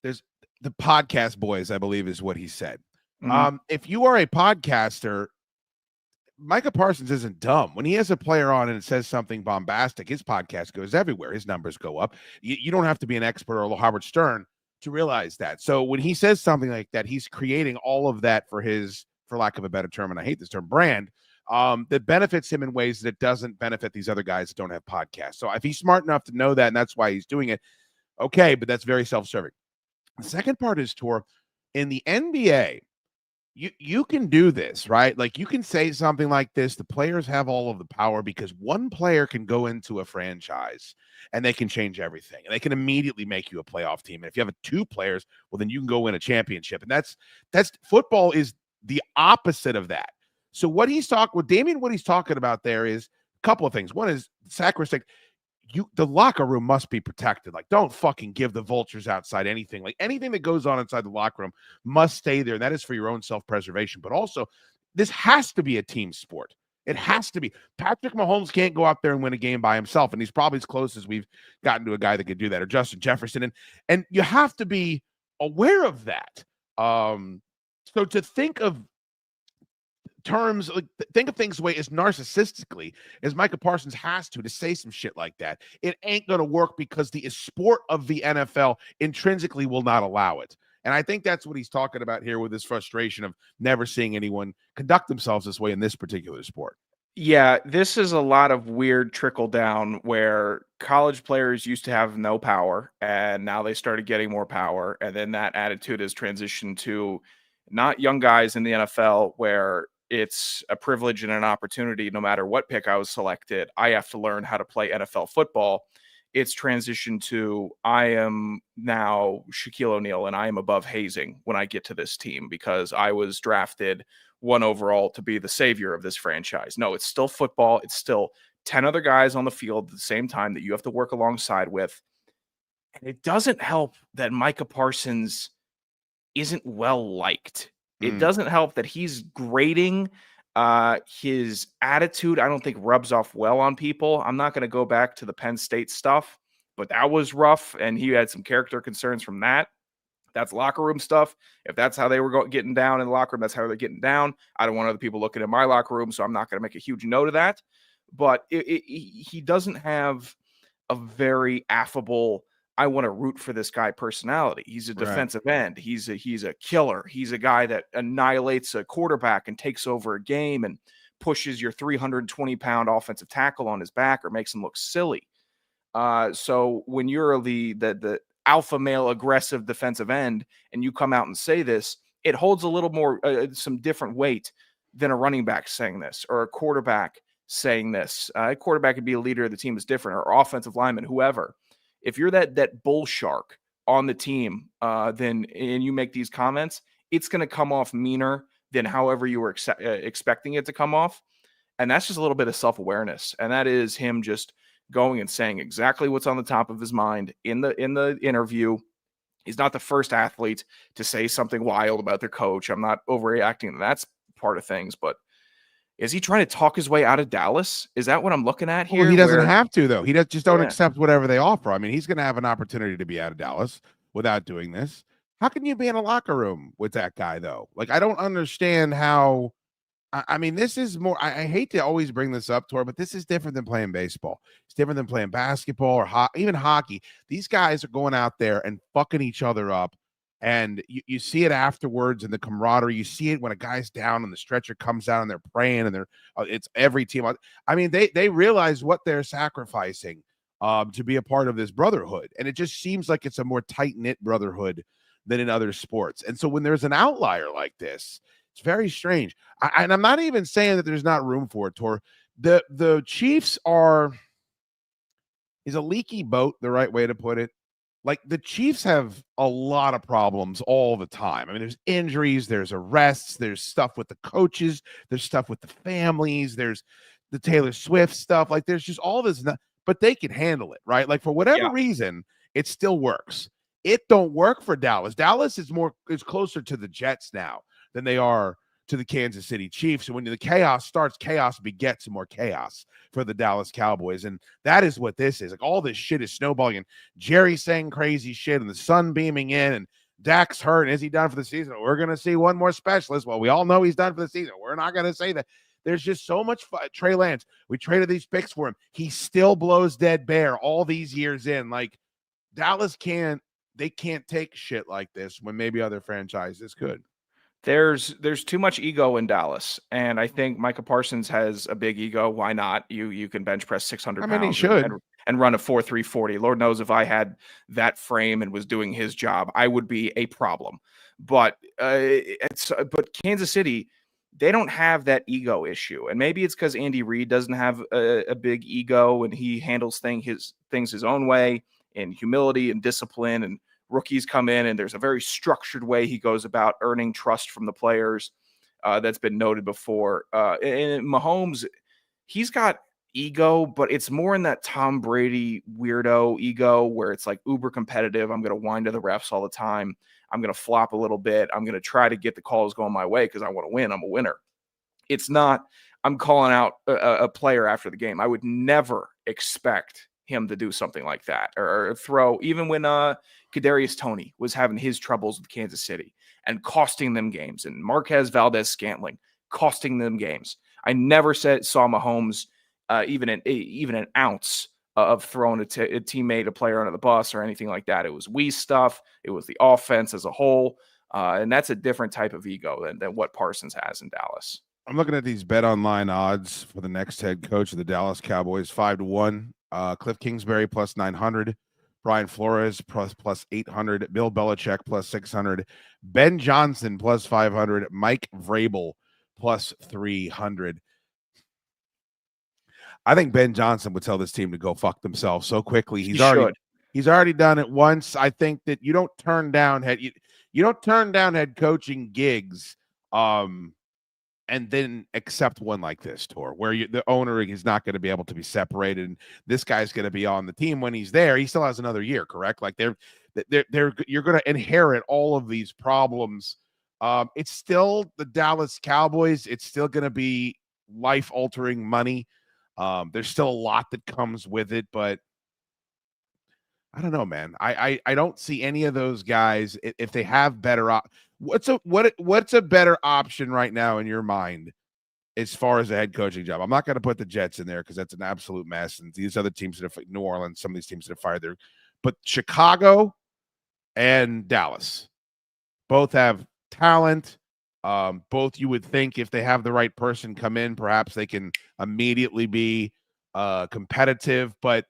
there's the podcast boys, I believe is what he said. Mm-hmm. If you are a podcaster, Micah Parsons isn't dumb. When he has a player on and it says something bombastic, his podcast goes everywhere. His numbers go up. You don't have to be an expert or Howard Stern to realize that. So when he says something like that, he's creating all of that for his, for lack of a better term, and I hate this term, brand, that benefits him in ways that it doesn't benefit these other guys that don't have podcasts. So if he's smart enough to know that, and that's why he's doing it, okay, but that's very self-serving. The second part is, Tor, in the NBA, you can do this, right? Like, you can say something like this. The players have all of the power because one player can go into a franchise and they can change everything. And they can immediately make you a playoff team. And if you have two players, well, then you can go win a championship. And that's football is the opposite of that. So what Damian, what he's talking about there is a couple of things. One is sacrosanct. The locker room must be protected. Like, don't fucking give the vultures outside anything. Like, anything that goes on inside the locker room must stay there. And that is for your own self-preservation. But also, this has to be a team sport. It has to be. Patrick Mahomes can't go out there and win a game by himself. And he's probably as close as we've gotten to a guy that could do that, or Justin Jefferson. And you have to be aware of that. So to think of terms, like think of things the way as narcissistically as Micah Parsons has to say some shit like that. It ain't going to work because the sport of the NFL intrinsically will not allow it. And I think that's what he's talking about here with his frustration of never seeing anyone conduct themselves this way in this particular sport. Yeah, this is a lot of weird trickle down where college players used to have no power and now they started getting more power. And then that attitude has transitioned to not young guys in the NFL where it's a privilege and an opportunity. No matter what pick I was selected, I have to learn how to play NFL football. It's transitioned to I am now Shaquille O'Neal and I am above hazing when I get to this team because I was drafted 1 overall to be the savior of this franchise. No, it's still football. It's still 10 other guys on the field at the same time that you have to work alongside with. And it doesn't help that Micah Parsons isn't well liked. It doesn't help that he's grading. His attitude, I don't think, rubs off well on people. I'm not going to go back to the Penn State stuff, but that was rough, and he had some character concerns from that. That's locker room stuff. If that's how they were getting down in the locker room, that's how they're getting down. I don't want other people looking at my locker room, so I'm not going to make a huge note of that. But he doesn't have a very affable, I want to root for this guy personality. He's a defensive end. He's a killer. He's a guy that annihilates a quarterback and takes over a game and pushes your 320-pound offensive tackle on his back or makes him look silly. So when you're the alpha male aggressive defensive end and you come out and say this, it holds a little more some different weight than a running back saying this or a quarterback saying this. A quarterback could be a leader of the team is different, or offensive lineman, whoever. If you're that bull shark on the team, then and you make these comments, it's going to come off meaner than however you were expecting it to come off. And that's just a little bit of self-awareness. And that is him just going and saying exactly what's on the top of his mind in the interview. He's not the first athlete to say something wild about their coach. I'm not overreacting to that part of things, but is he trying to talk his way out of Dallas? Is that what I'm looking at here? Well, he doesn't have to, though. He just don't accept whatever they offer. I mean, he's going to have an opportunity to be out of Dallas without doing this. How can you be in a locker room with that guy, though? Like, I don't understand how. I mean, this is more. I hate to always bring this up, Tor, but this is different than playing baseball. It's different than playing basketball or even hockey. These guys are going out there and fucking each other up. And you see it afterwards in the camaraderie. You see it when a guy's down and the stretcher comes out and they're praying and it's every team. I mean, they realize what they're sacrificing to be a part of this brotherhood. And it just seems like it's a more tight-knit brotherhood than in other sports. And so when there's an outlier like this, it's very strange. And I'm not even saying that there's not room for it, Tor. The Chiefs is a leaky boat, the right way to put it. Like, the Chiefs have a lot of problems all the time. I mean, there's injuries, there's arrests, there's stuff with the coaches, there's stuff with the families, there's the Taylor Swift stuff. Like, there's just all this, but they can handle it, right? Like, for whatever reason, it still works. It don't work for Dallas. Dallas is closer to the Jets now than they are to the Kansas City Chiefs. And when the chaos starts, chaos begets more chaos for the Dallas Cowboys. And that is what this is. Like, all this shit is snowballing, and Jerry saying crazy shit and the sun beaming in, and Dak's hurt. And is he done for the season? We're going to see one more specialist. Well, we all know he's done for the season. We're not going to say that. There's just so much fun. Trey Lance, we traded these picks for him. He still blows dead bear all these years in. Like, Dallas can't take shit like this when maybe other franchises could. There's too much ego in Dallas, and I think Micah Parsons has a big ego. Why not? You can bench press 600 pounds. I mean, he should. And run a 4.3 40. Lord knows if I had that frame and was doing his job, I would be a problem. But Kansas City, they don't have that ego issue, and maybe it's because Andy Reid doesn't have a big ego and he handles things his own way in humility and discipline, and rookies come in and there's a very structured way he goes about earning trust from the players. That's been noted before. And Mahomes, he's got ego, but it's more in that Tom Brady weirdo ego where it's like uber competitive. I'm going to whine to the refs all the time. I'm going to flop a little bit. I'm going to try to get the calls going my way because I want to win. I'm a winner. It's not, I'm calling out a player after the game. I would never expect him to do something like that or throw, even when Kadarius Toney was having his troubles with Kansas City and costing them games, and Marquez Valdez-Scantling costing them games. I never saw Mahomes even an ounce of throwing a teammate, a player under the bus or anything like that. It was we stuff. It was the offense as a whole. And that's a different type of ego than what Parsons has in Dallas. I'm looking at these bet online odds for the next head coach of the Dallas Cowboys, 5-1. Cliff Kingsbury plus 900. Brian Flores plus 800. Bill Belichick plus 600. Ben Johnson plus 500. Mike Vrabel plus 300. I think Ben Johnson would tell this team to go fuck themselves so quickly. He's already done it once. I think that you don't turn down head coaching gigs and then accept one like this, Tor, where the owner is not going to be able to be separated. And this guy's going to be on the team when he's there. He still has another year, correct? Like you're going to inherit all of these problems. It's still the Dallas Cowboys. It's still going to be life-altering money. There's still a lot that comes with it, but I don't know, man. I don't see any of those guys if they have better. What's a better option right now in your mind as far as a head coaching job? I'm not going to put the Jets in there because that's an absolute mess, and these other teams that have New Orleans, some of these teams that have fired there, but Chicago and Dallas both have talent. Both you would think if they have the right person come in, perhaps they can immediately be competitive. But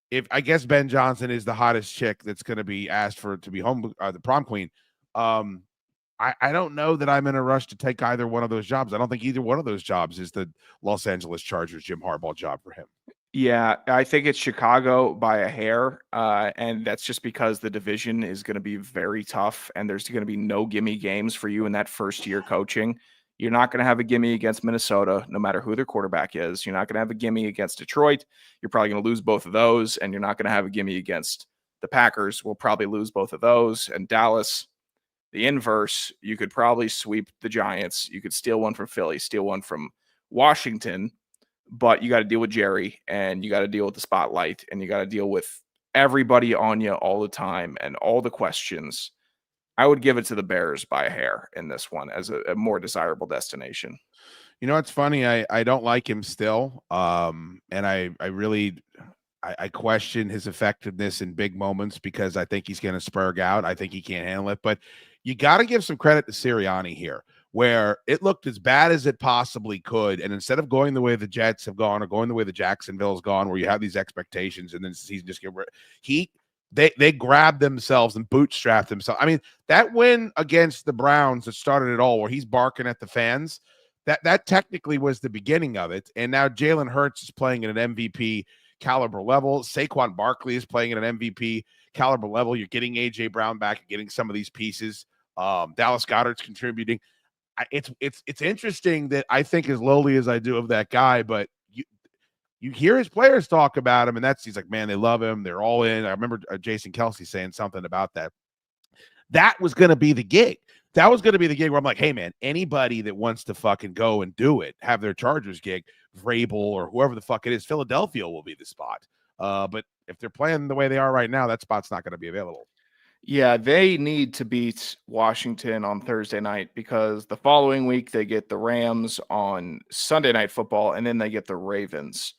if I guess Ben Johnson is the hottest chick that's going to be asked for to be the prom queen, I don't know that I'm in a rush to take either one of those jobs. I don't think either one of those jobs is the Los Angeles Chargers Jim Harbaugh job for him. Yeah, I think it's Chicago by a hair, and that's just because the division is going to be very tough, and there's going to be no gimme games for you in that first year coaching. You're not going to have a gimme against Minnesota, no matter who their quarterback is. You're not going to have a gimme against Detroit. You're probably going to lose both of those, and you're not going to have a gimme against the Packers. We'll probably lose both of those. And Dallas, the inverse, you could probably sweep the Giants. You could steal one from Philly, steal one from Washington, but you got to deal with Jerry, and you got to deal with the spotlight, and you got to deal with everybody on you all the time and all the questions. I would give it to the Bears by a hair in this one as a more desirable destination. You know, it's funny. I don't like him still. And I question his effectiveness in big moments because I think he's going to spurg out. I think he can't handle it. But you got to give some credit to Sirianni here, where it looked as bad as it possibly could. And instead of going the way the Jets have gone or going the way the Jacksonville's gone, where you have these expectations and then the season just they grabbed themselves and bootstrapped themselves. I mean, that win against the Browns that started it all, where he's barking at the fans, that technically was the beginning of it. And now Jalen Hurts is playing at an MVP caliber level. Saquon Barkley is playing at an MVP caliber level. You're getting AJ Brown back and getting some of these pieces. Dallas Goedert's contributing. It's interesting that I think as lowly as I do of that guy, but you hear his players talk about him, and he's like, man, they love him. They're all in. I remember Jason Kelsey saying something about that. That was going to be the gig. That was going to be the gig where I'm like, hey, man, anybody that wants to fucking go and do it, have their Chargers gig, Vrabel or whoever the fuck it is, Philadelphia will be the spot. But if they're playing the way they are right now, that spot's not going to be available. Yeah, they need to beat Washington on Thursday night because the following week they get the Rams on Sunday Night Football, and then they get the Ravens.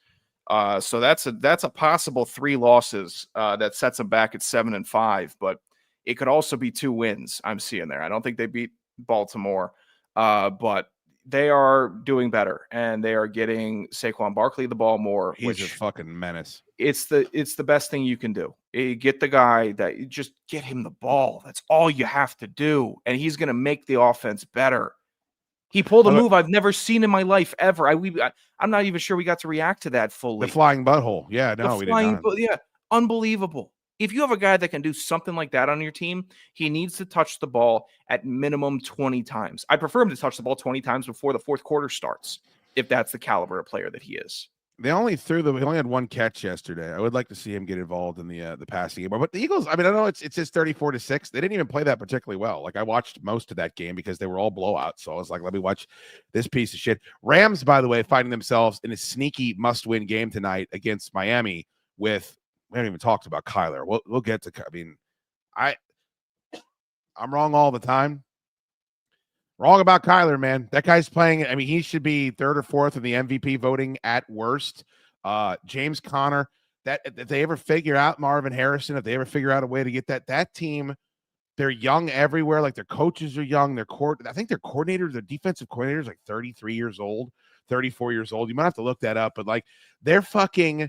So that's a possible 3 losses that sets them back at 7-5, but it could also be 2 wins I'm seeing there. I don't think they beat Baltimore, but they are doing better, and they are getting Saquon Barkley the ball more. He's a fucking menace. It's the best thing you can do. You get the guy that you just get him the ball. That's all you have to do, and he's going to make the offense better. He pulled a move I've never seen in my life ever. I'm not even sure we got to react to that fully. The flying butthole. Yeah, no, we did not. Yeah, unbelievable. If you have a guy that can do something like that on your team, he needs to touch the ball at minimum 20 times. I prefer him to touch the ball 20 times before the fourth quarter starts, if that's the caliber of player that he is. He only had 1 catch yesterday. I would like to see him get involved in the passing game. But the Eagles, I mean, I know it's just 34-6. They didn't even play that particularly well. Like, I watched most of that game because they were all blowouts. So I was like, let me watch this piece of shit. Rams, by the way, finding themselves in a sneaky must-win game tonight against Miami with – we haven't even talked about Kyler. We'll get to – I mean, I'm wrong all the time. Wrong about Kyler, man. That guy's playing. I mean, he should be third or fourth in the MVP voting at worst. James Conner. That if they ever figure out Marvin Harrison, if they ever figure out a way to get that team, they're young everywhere. Like their coaches are young. I think their coordinator, their defensive coordinator is like 33 years old, 34 years old. You might have to look that up, but like they're fucking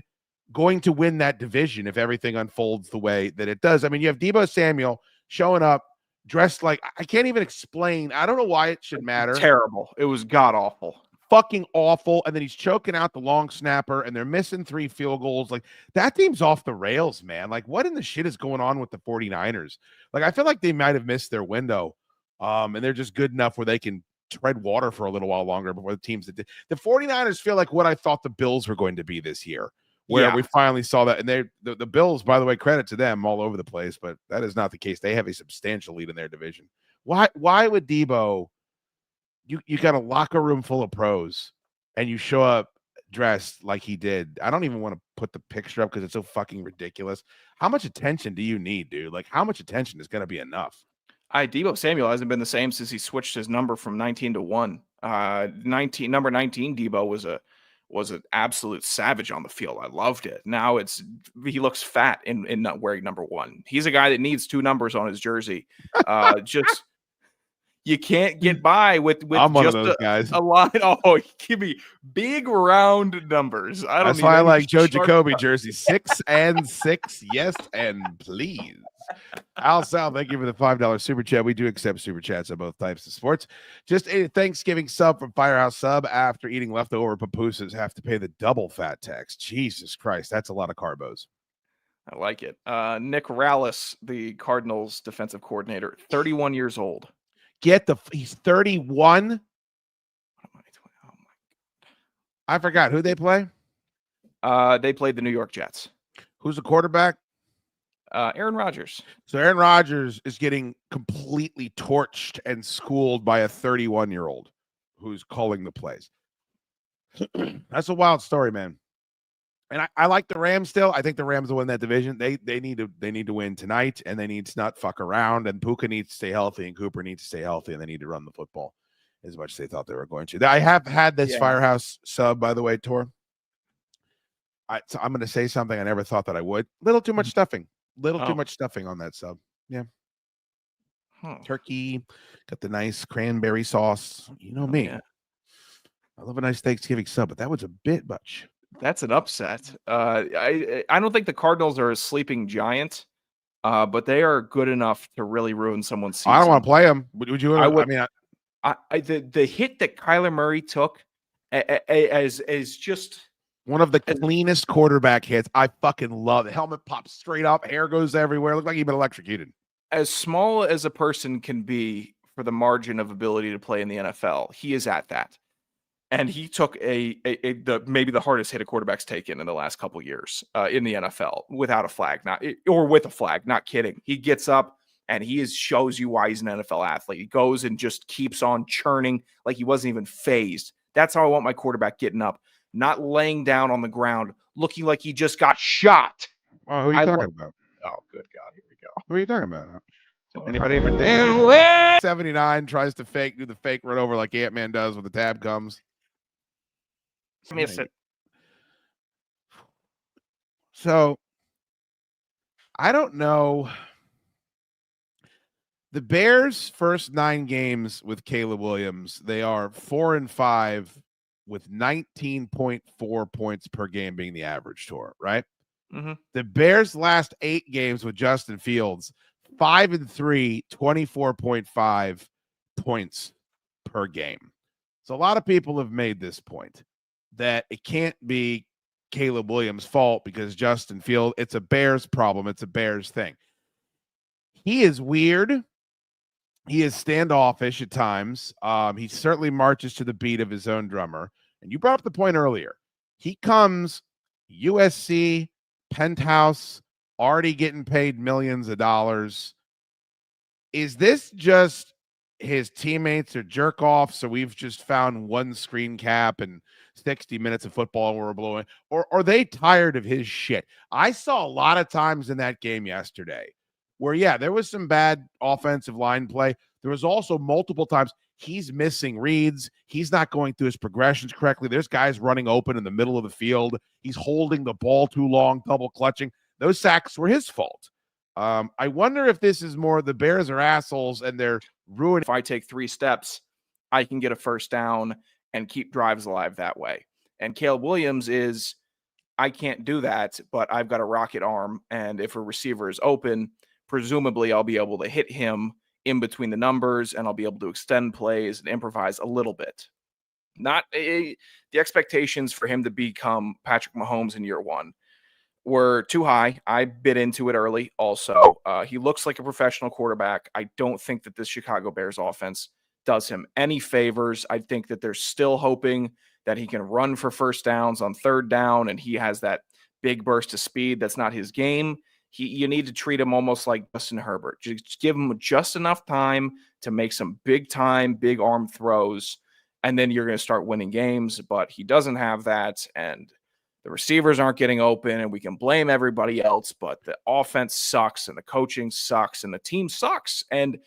going to win that division if everything unfolds the way that it does. I mean, you have Deebo Samuel showing up dressed like I can't even explain. I don't know why it should matter. Terrible. It was god awful. Fucking awful. And then he's choking out the long snapper and they're missing 3 field goals. Like that team's off the rails, man. Like what in the shit is going on with the 49ers? Like I feel like they might have missed their window. And they're just good enough where they can tread water for a little while longer before the teams that did. The 49ers feel like what I thought the Bills were going to be this year, where we finally saw that. And the Bills, by the way, credit to them, all over the place, but that is not the case. They have a substantial lead in their division. Why would Deebo, you got a locker room full of pros and you show up dressed like he did? I don't even want to put the picture up because it's so fucking ridiculous. How much attention do you need, dude? Like how much attention is going to be enough? Deebo Samuel hasn't been the same since he switched his number from 19 to 1. Number 19 Deebo was an absolute savage on the field. I loved it. Now he looks fat in not wearing number 1. He's a guy that needs 2 numbers on his jersey. Just you can't get by with I'm one just of those guys. A line. Oh, give me big round numbers. That's why I like Joe Jacoby jersey 6 and 6. Yes, and please. Al Sal, thank you for the $5 super chat. We do accept super chats on both types of sports. Just a Thanksgiving sub from Firehouse Sub. After eating leftover pupusas, have to pay the double fat tax. Jesus Christ, that's a lot of carbos. I like it. Nick Rallis, the Cardinals defensive coordinator, 31 years old. He's 31. I forgot who they play. They played the New York Jets. Who's the quarterback? Aaron Rodgers. So Aaron Rodgers is getting completely torched and schooled by a 31-year-old who's calling the plays. That's a wild story, man. And I like the Rams still. I think the Rams will win that division. They need to win tonight, and they need to not fuck around. And Puka needs to stay healthy, and Cooper needs to stay healthy, and they need to run the football as much as they thought they were going to. I have had this Firehouse sub, by the way, Tor. So I'm going to say something I never thought that I would. Little too much stuffing. Too much stuffing on that sub. Yeah. Turkey, got the nice cranberry sauce. You know me. Yeah. I love a nice Thanksgiving sub, but that was a bit much. That's an upset. I don't think the Cardinals are a sleeping giant, but they are good enough to really ruin someone's season. I don't want to play them. Would you? The hit that Kyler Murray took as just one of the cleanest quarterback hits. I fucking love it. Helmet pops straight up, hair goes everywhere. Looked like he'd been electrocuted. As small as a person can be for the margin of ability to play in the NFL, he is at that. And he took maybe the hardest hit a quarterback's taken in the last couple years in the NFL without a flag, or with a flag. Not kidding. He gets up and shows you why he's an NFL athlete. He goes and just keeps on churning like he wasn't even phased. That's how I want my quarterback getting up, not laying down on the ground, looking like he just got shot. Oh, who are you talking about? Oh, good God. Here we go. Who are you talking about? Anybody ever did? 79 tries to do the fake run over like Ant-Man does when the tab comes. Miss it. So I don't know. The Bears' first 9 games with Caleb Williams, they are 4-5 with 19.4 points per game being the average tour, right? Mm-hmm. The Bears' last 8 games with Justin Fields, 5-3, 24.5 points per game. So a lot of people have made this point that it can't be Caleb Williams' fault because Justin Fields, it's a Bears problem. It's a Bears thing. He is weird. He is standoffish at times. He certainly marches to the beat of his own drummer. And you brought up the point earlier. He comes USC, penthouse, already getting paid millions of dollars. Is this just his teammates are jerk off, so we've just found one screen cap and 60 minutes of football and we're blowing? Or are they tired of his shit? I saw a lot of times in that game yesterday where, there was some bad offensive line play. There was also multiple times he's missing reads. He's not going through his progressions correctly. There's guys running open in the middle of the field. He's holding the ball too long, double clutching. Those sacks were his fault. I wonder if this is more the Bears are assholes and they're ruining. If I take 3 steps, I can get a first down and keep drives alive that way. And Caleb Williams is, I can't do that, but I've got a rocket arm. And if a receiver is open, presumably I'll be able to hit him in between the numbers and I'll be able to extend plays and improvise a little bit. Not the expectations for him to become Patrick Mahomes in year 1 were too high. I bit into it early also. He looks like a professional quarterback. I don't think that this Chicago Bears offense does him any favors. I think that they're still hoping that he can run for first downs on 3rd down and he has that big burst of speed. That's not his game. You need to treat him almost like Justin Herbert. Just give him just enough time to make some big arm throws, and then you're going to start winning games. But he doesn't have that, and the receivers aren't getting open, and we can blame everybody else, but the offense sucks, and the coaching sucks, and the team sucks. And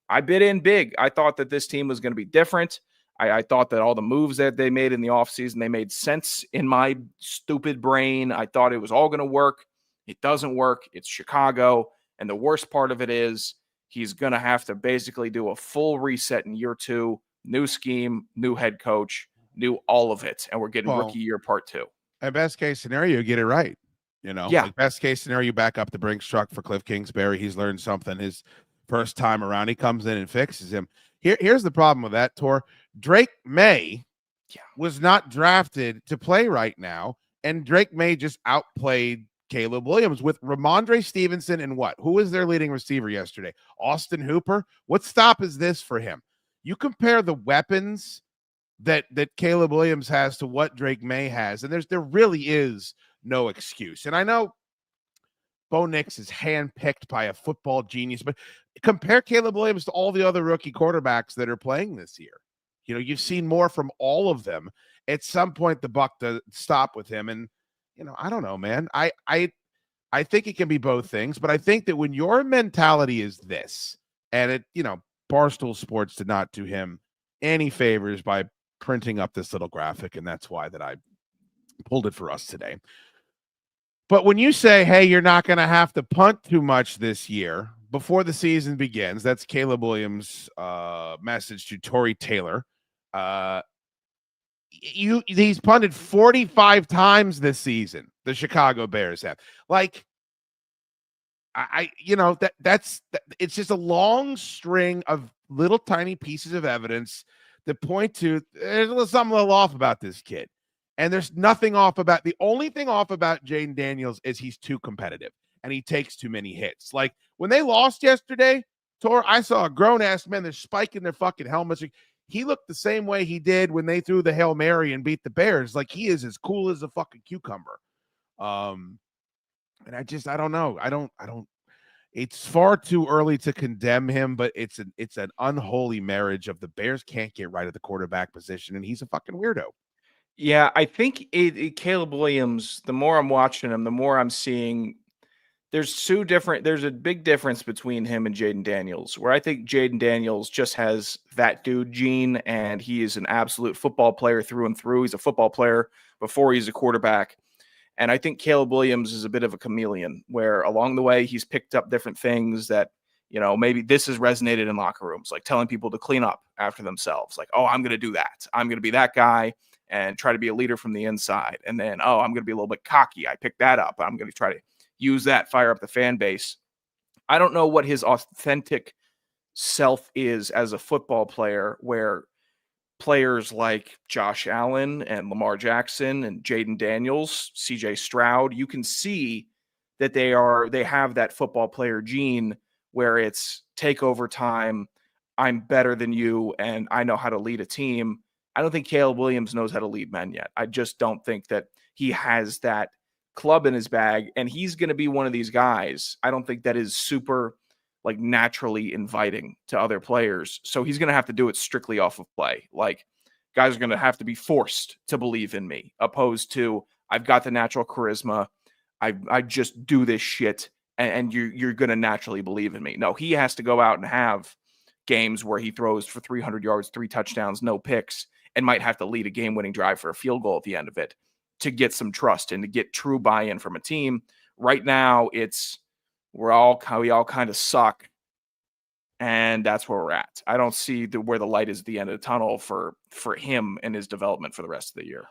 I bid in big. I thought that this team was going to be different. I thought that all the moves that they made in the offseason, they made sense in my stupid brain. I thought it was all going to work. It doesn't work. It's Chicago. And the worst part of it is he's going to have to basically do a full reset in year 2, new scheme, new head coach, new all of it. And we're getting rookie year part 2. And best case scenario, you get it right. Yeah. Like best case scenario, you back up the Brinks truck for Cliff Kingsbury. He's learned something his first time around. He comes in and fixes him. Here's the problem with that, Tor. Drake May was not drafted to play right now. And Drake May just outplayed Caleb Williams with Ramondre Stevenson and what? Who was their leading receiver yesterday? Austin Hooper? What stop is this for him? You compare the weapons that Caleb Williams has to what Drake May has, and there really is no excuse. And I know Bo Nix is handpicked by a football genius, but compare Caleb Williams to all the other rookie quarterbacks that are playing this year. You've seen more from all of them. At some point, the buck does stop with him, and I don't know, man. I think it can be both things, but I think that when your mentality is this, and it, Barstool Sports did not do him any favors by printing up this little graphic, and that's why that I pulled it for us today. But when you say, hey, you're not going to have to punt too much this year before the season begins, that's Caleb Williams' message to Tory Taylor. He's punted 45 times this season. The Chicago Bears have. Like, it's just a long string of little tiny pieces of evidence that point to there's something a little off about this kid. And there's nothing off about, the only thing off about Jaden Daniels is he's too competitive and he takes too many hits. Like when they lost yesterday, Tor, I saw a grown-ass man, they're spiking their fucking helmets. He looked the same way he did when they threw the Hail Mary and beat the Bears. Like he is as cool as a fucking cucumber. And I don't know. I don't, it's far too early to condemn him, but it's an unholy marriage of the Bears can't get right at the quarterback position. And he's a fucking weirdo. Yeah, I think Caleb Williams, the more I'm watching him, the more I'm seeing there's a big difference between him and Jaden Daniels, where I think Jaden Daniels just has that dude gene and he is an absolute football player through and through. He's a football player before he's a quarterback. And I think Caleb Williams is a bit of a chameleon where along the way he's picked up different things that, maybe this has resonated in locker rooms, like telling people to clean up after themselves. Like, oh, I'm going to do that. I'm going to be that guy and try to be a leader from the inside. And then, oh, I'm going to be a little bit cocky. I picked that up. I'm going to try to use that, fire up the fan base. I don't know what his authentic self is as a football player, where players like Josh Allen and Lamar Jackson and Jaden Daniels, CJ Stroud, you can see that they have that football player gene where it's take over time. I'm better than you and I know how to lead a team. I don't think Caleb Williams knows how to lead men yet. I just don't think that he has that club in his bag, and he's going to be one of these guys. I don't think that is super naturally inviting to other players. So he's going to have to do it strictly off of play. Like guys are going to have to be forced to believe in me, opposed to I've got the natural charisma. I just do this shit and you're going to naturally believe in me. No, he has to go out and have games where he throws for 300 yards, 3 touchdowns, no picks, and might have to lead a game-winning drive for a field goal at the end of it to get some trust and to get true buy-in from a team. Right now, we all kind of suck, and that's where we're at. I don't see where the light is at the end of the tunnel for him and his development for the rest of the year.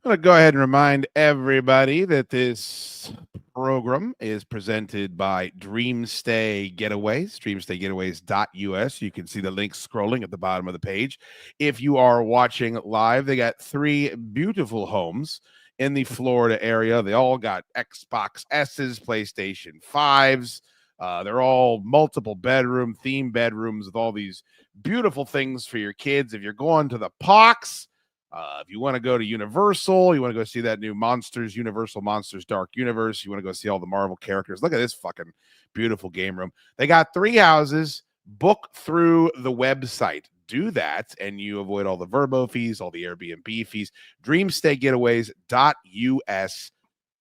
I'm going to go ahead and remind everybody that this program is presented by Dreamstay Getaways, dreamstaygetaways.us. You can see the link scrolling at the bottom of the page. If you are watching live, they got 3 beautiful homes in the Florida area. They all got Xbox S's, PlayStation 5s. They're all multiple bedroom, theme bedrooms with all these beautiful things for your kids. If you're going to the parks, if you want to go to Universal, you want to go see that new Universal Monsters Dark Universe, you want to go see all the Marvel characters, look at this fucking beautiful game room. They got 3 houses. Book through the website. Do that, and you avoid all the Verbo fees, all the Airbnb fees. Dreamstaygetaways.us.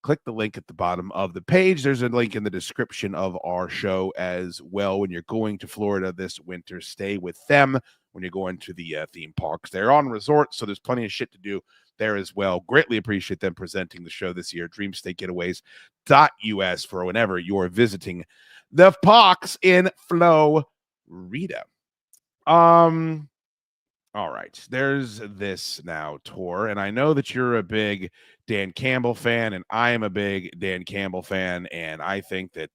Click the link at the bottom of the page. There's a link in the description of our show as well. When you're going to Florida this winter, stay with them. When you're going to the theme parks, they're on resort, so there's plenty of shit to do there as well. Greatly appreciate them presenting the show this year. Dreamstaygetaways.us for whenever you're visiting the parks in Florida. All right, there's this now, Tor, and I know that you're a big Dan Campbell fan, and I am a big Dan Campbell fan, and I think that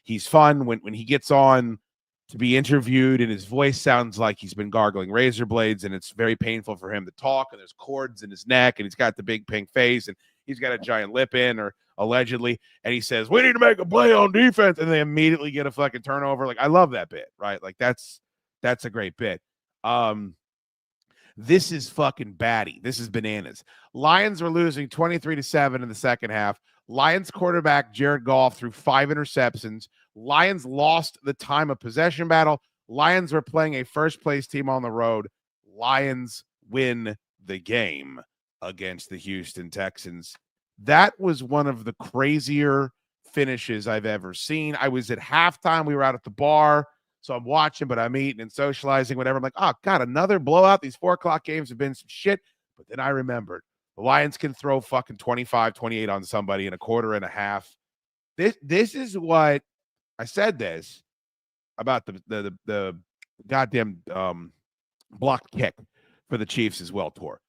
he's fun when he gets on to be interviewed, and his voice sounds like he's been gargling razor blades, and it's very painful for him to talk, and there's cords in his neck, and he's got the big pink face, and he's got a giant lip in, or allegedly, and he says, we need to make a play on defense, and they immediately get a fucking turnover. Like, I love that bit, right? Like, that's a great bit. This is fucking batty. This is bananas. Lions were losing 23-7 in the second half. Lions quarterback Jared Goff threw 5 interceptions. Lions lost the time of possession battle. Lions were playing a first-place team on the road. Lions win the game against the Houston Texans. That was one of the crazier finishes I've ever seen. I was at halftime. We were out at the bar, so I'm watching, but I'm eating and socializing, whatever. I'm like, oh, God, another blowout. These 4 o'clock games have been some shit. But then I remembered the Lions can throw fucking 25, 28 on somebody in a quarter and a half. This is what I said this about the goddamn blocked kick for the Chiefs as well, Tor.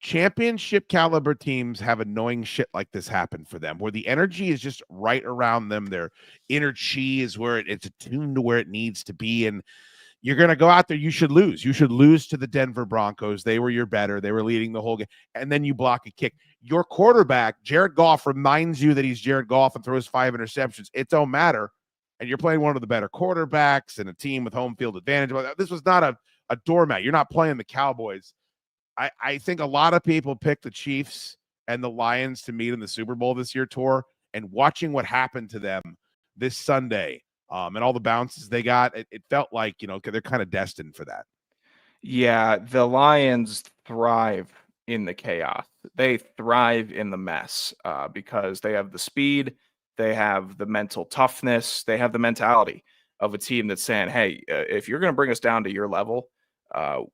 Championship caliber teams have annoying shit like this happen for them, where the energy is just right around them. Their inner chi is where it's attuned to where it needs to be. And you're going to go out there. You should lose. You should lose to the Denver Broncos. They were your better. They were leading the whole game. And then you block a kick. Your quarterback, Jared Goff, reminds you that he's Jared Goff and throws 5 interceptions. It don't matter. And you're playing one of the better quarterbacks and a team with home field advantage. This was not a doormat. You're not playing the Cowboys. I think a lot of people picked the Chiefs and the Lions to meet in the Super Bowl this year, Tor, and watching what happened to them this Sunday and all the bounces they got, it felt like, they're kind of destined for that. Yeah, the Lions thrive in the chaos. They thrive in the mess because they have the speed, they have the mental toughness, they have the mentality of a team that's saying, hey, if you're going to bring us down to your level,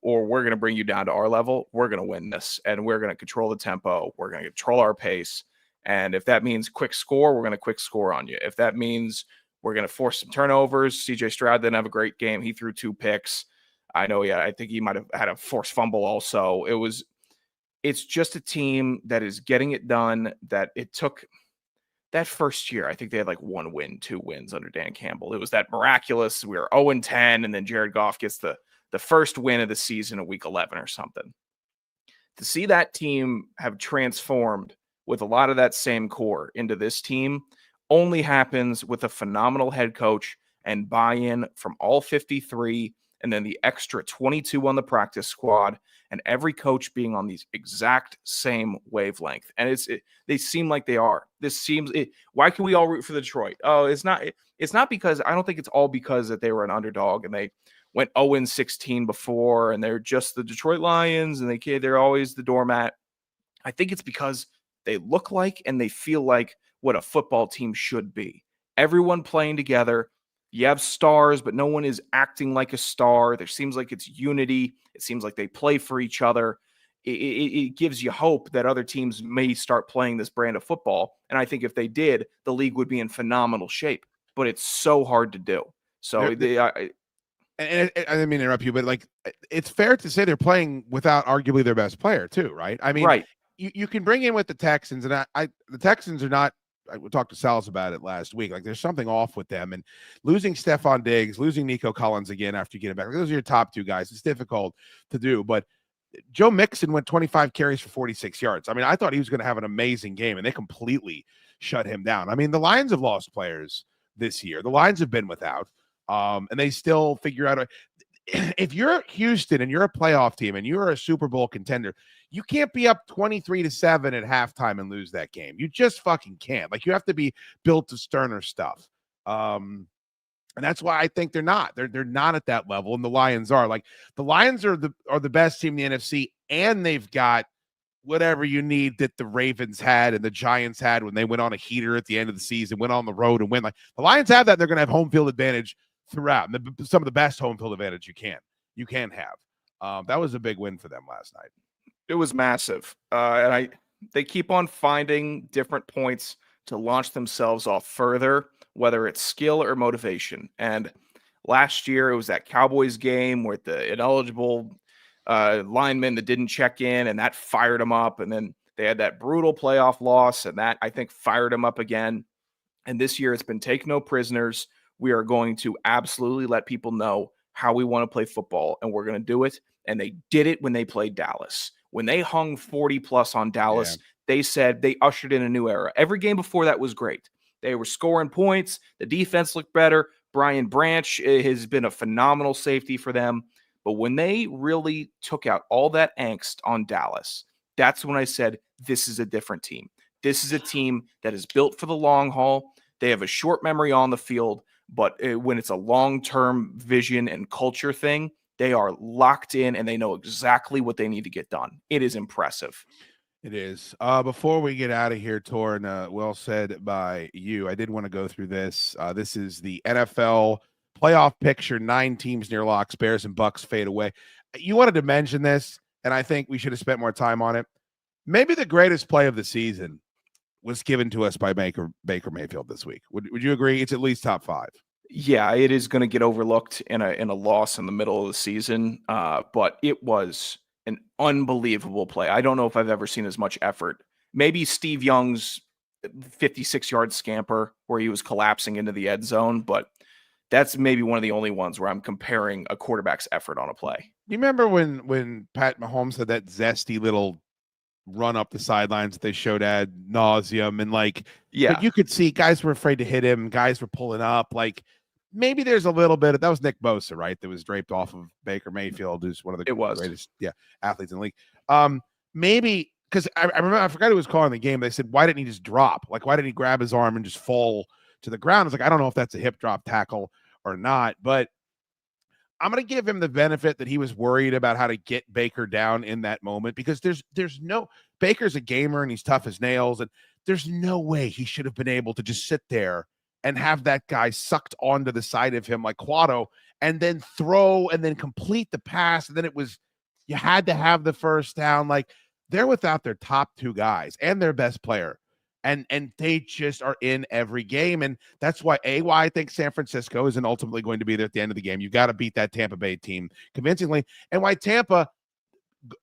or we're going to bring you down to our level, we're going to win this, and we're going to control the tempo. We're going to control our pace. And if that means quick score, we're going to quick score on you. If that means we're going to force some turnovers, CJ Stroud didn't have a great game. He threw 2 picks. I know, I think he might have had a forced fumble also. It's just a team that is getting it done, that it took that first year. I think they had like 1 win, 2 wins under Dan Campbell. It was that miraculous. We were 0-10, and then Jared Goff gets the first win of the season in week 11 or something. To see that team have transformed with a lot of that same core into this team only happens with a phenomenal head coach and buy-in from all 53, and then the extra 22 on the practice squad, and every coach being on these exact same wavelength. And they seem like they are. Why can we all root for Detroit? Oh, it's not because, I don't think it's all because that they were an underdog and they went 0-16 before, and they're just the Detroit Lions, and they're always the doormat. I think it's because they look like and they feel like what a football team should be. Everyone playing together. You have stars, but no one is acting like a star. There seems like it's unity. It seems like they play for each other. It gives you hope that other teams may start playing this brand of football. And I think if they did, the league would be in phenomenal shape. But it's so hard to do. So and I didn't mean to interrupt you, but like it's fair to say they're playing without arguably their best player too, right? I mean, right. You can bring in with the Texans, and the Texans are not. We talked to Salas about it last week. Like there's something off with them, and losing Stephon Diggs, losing Nico Collins again after you get him back. Like, those are your top two guys. It's difficult to do, but Joe Mixon went 25 carries for 46 yards. I mean, I thought he was going to have an amazing game, and they completely shut him down. I mean, the Lions have lost players this year. The Lions have been without, and they still figure out. If you're Houston and you're a playoff team and you're a Super Bowl contender, you can't be up 23-7 at halftime and lose that game. You just fucking can't. Like you have to be built to sterner stuff. And that's why I think they're not. They're not at that level, and the Lions are. Like the Lions are the best team in the NFC, and they've got whatever you need that the Ravens had and the Giants had when they went on a heater at the end of the season, went on the road and win. Like the Lions have that, and they're going to have home field advantage throughout. And some of the best home field advantage you can have. That was a big win for them last night. It was massive, and they keep on finding different points to launch themselves off further, whether it's skill or motivation. And last year, it was that Cowboys game with the ineligible lineman that didn't check in, and that fired them up. And then they had that brutal playoff loss, and that, I think, fired them up again. And this year, it's been take no prisoners. We are going to absolutely let people know how we want to play football, and we're going to do it. And they did it when they played Dallas. When they hung 40-plus on Dallas, they said they ushered in a new era. Every game before that was great. They were scoring points. The defense looked better. Brian Branch has been a phenomenal safety for them. But when they really took out all that angst on Dallas, that's when I said, this is a different team. This is a team that is built for the long haul. They have a short memory on the field, but when it's a long-term vision and culture thing, they are locked in and they know exactly what they need to get done. It is impressive. It is. Before we get out of here, Torn, well said by you. I did want to go through this. This is the NFL playoff picture. 9 teams near locks. Bears and Bucks fade away. You wanted to mention this, and I think we should have spent more time on it. Maybe the greatest play of the season was given to us by Baker Mayfield this week. Would you agree? It's at least top 5. Yeah, it is going to get overlooked in a loss in the middle of the season, but it was an unbelievable play. I don't know if I've ever seen as much effort. Maybe Steve Young's 56-yard scamper where he was collapsing into the end zone, but that's maybe one of the only ones where I'm comparing a quarterback's effort on a play. You remember when Pat Mahomes had that zesty little run up the sidelines that they showed ad nauseum, and like you could see guys were afraid to hit him, guys were pulling up. Like maybe there's a little bit of that was Nick Bosa, right? That was draped off of Baker Mayfield, who's one of the greatest athletes in the league. Maybe because I remember I forgot who was calling the game. They said, why didn't he just drop? Like, why didn't he grab his arm and just fall to the ground? I was like, I don't know if that's a hip drop tackle or not, but I'm going to give him the benefit that he was worried about how to get Baker down in that moment, because there's no Baker's a gamer and he's tough as nails, and there's no way he should have been able to just sit there and have that guy sucked onto the side of him like Quado and then throw and then complete the pass. And then you had to have the first down. Like they're without their top 2 guys and their best player. And they just are in every game. And that's why I think San Francisco isn't ultimately going to be there at the end of the game. You've got to beat that Tampa Bay team convincingly. And why Tampa,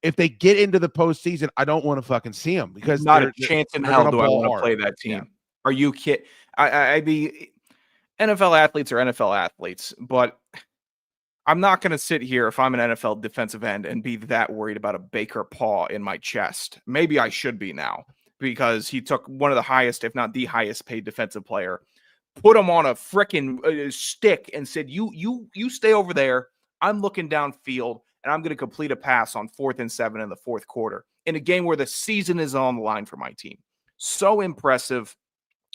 if they get into the postseason, I don't want to fucking see them, because not a chance in hell do I want to play that team. Yeah. Are you kidding? I be NFL athletes are NFL athletes, but I'm not going to sit here if I'm an NFL defensive end and be that worried about a Baker paw in my chest. Maybe I should be now, because he took one of the highest, if not the highest paid defensive player, put him on a frickin' stick and said, you stay over there. I'm looking downfield and I'm going to complete a pass on 4th and 7 in the 4th quarter in a game where the season is on the line for my team. So impressive.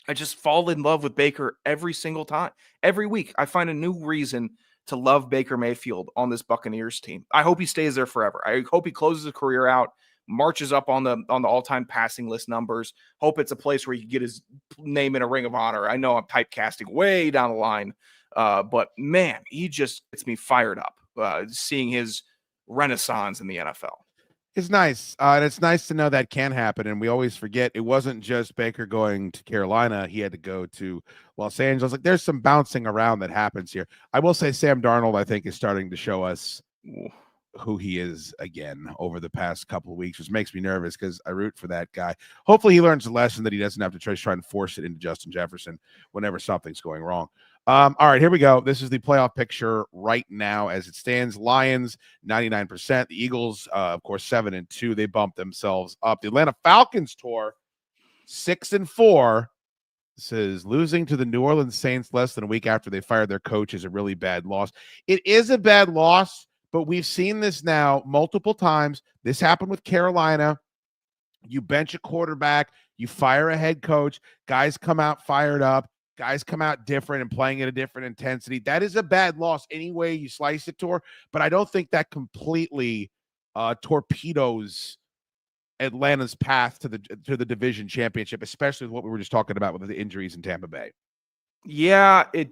I just fall in love with Baker every single time. Every week, I find a new reason to love Baker Mayfield on this Buccaneers team. I hope he stays there forever. I hope he closes his career out, marches up on the all-time passing list numbers. Hope it's a place where he can get his name in a ring of honor. I know I'm typecasting way down the line, but man, he just gets me fired up seeing his renaissance in the NFL. It's nice. And it's nice to know that can happen. And we always forget it wasn't just Baker going to Carolina. He had to go to Los Angeles. Like, there's some bouncing around that happens here. I will say Sam Darnold, I think, is starting to show us who he is again over the past couple of weeks, which makes me nervous because I root for that guy. Hopefully he learns a lesson that he doesn't have to try and force it into Justin Jefferson whenever something's going wrong. All right, here we go. This is the playoff picture right now as it stands. Lions, 99%. The Eagles, of course, 7-2. They bumped themselves up. The Atlanta Falcons tour, 6-4. This is losing to the New Orleans Saints less than a week after they fired their coach is a really bad loss. It is a bad loss, but we've seen this now multiple times. This happened with Carolina. You bench a quarterback, you fire a head coach, guys come out fired up. Guys come out different and playing at a different intensity. That is a bad loss any way you slice it, Tor. But I don't think that completely torpedoes Atlanta's path to the division championship, especially with what we were just talking about with the injuries in Tampa Bay. Yeah, it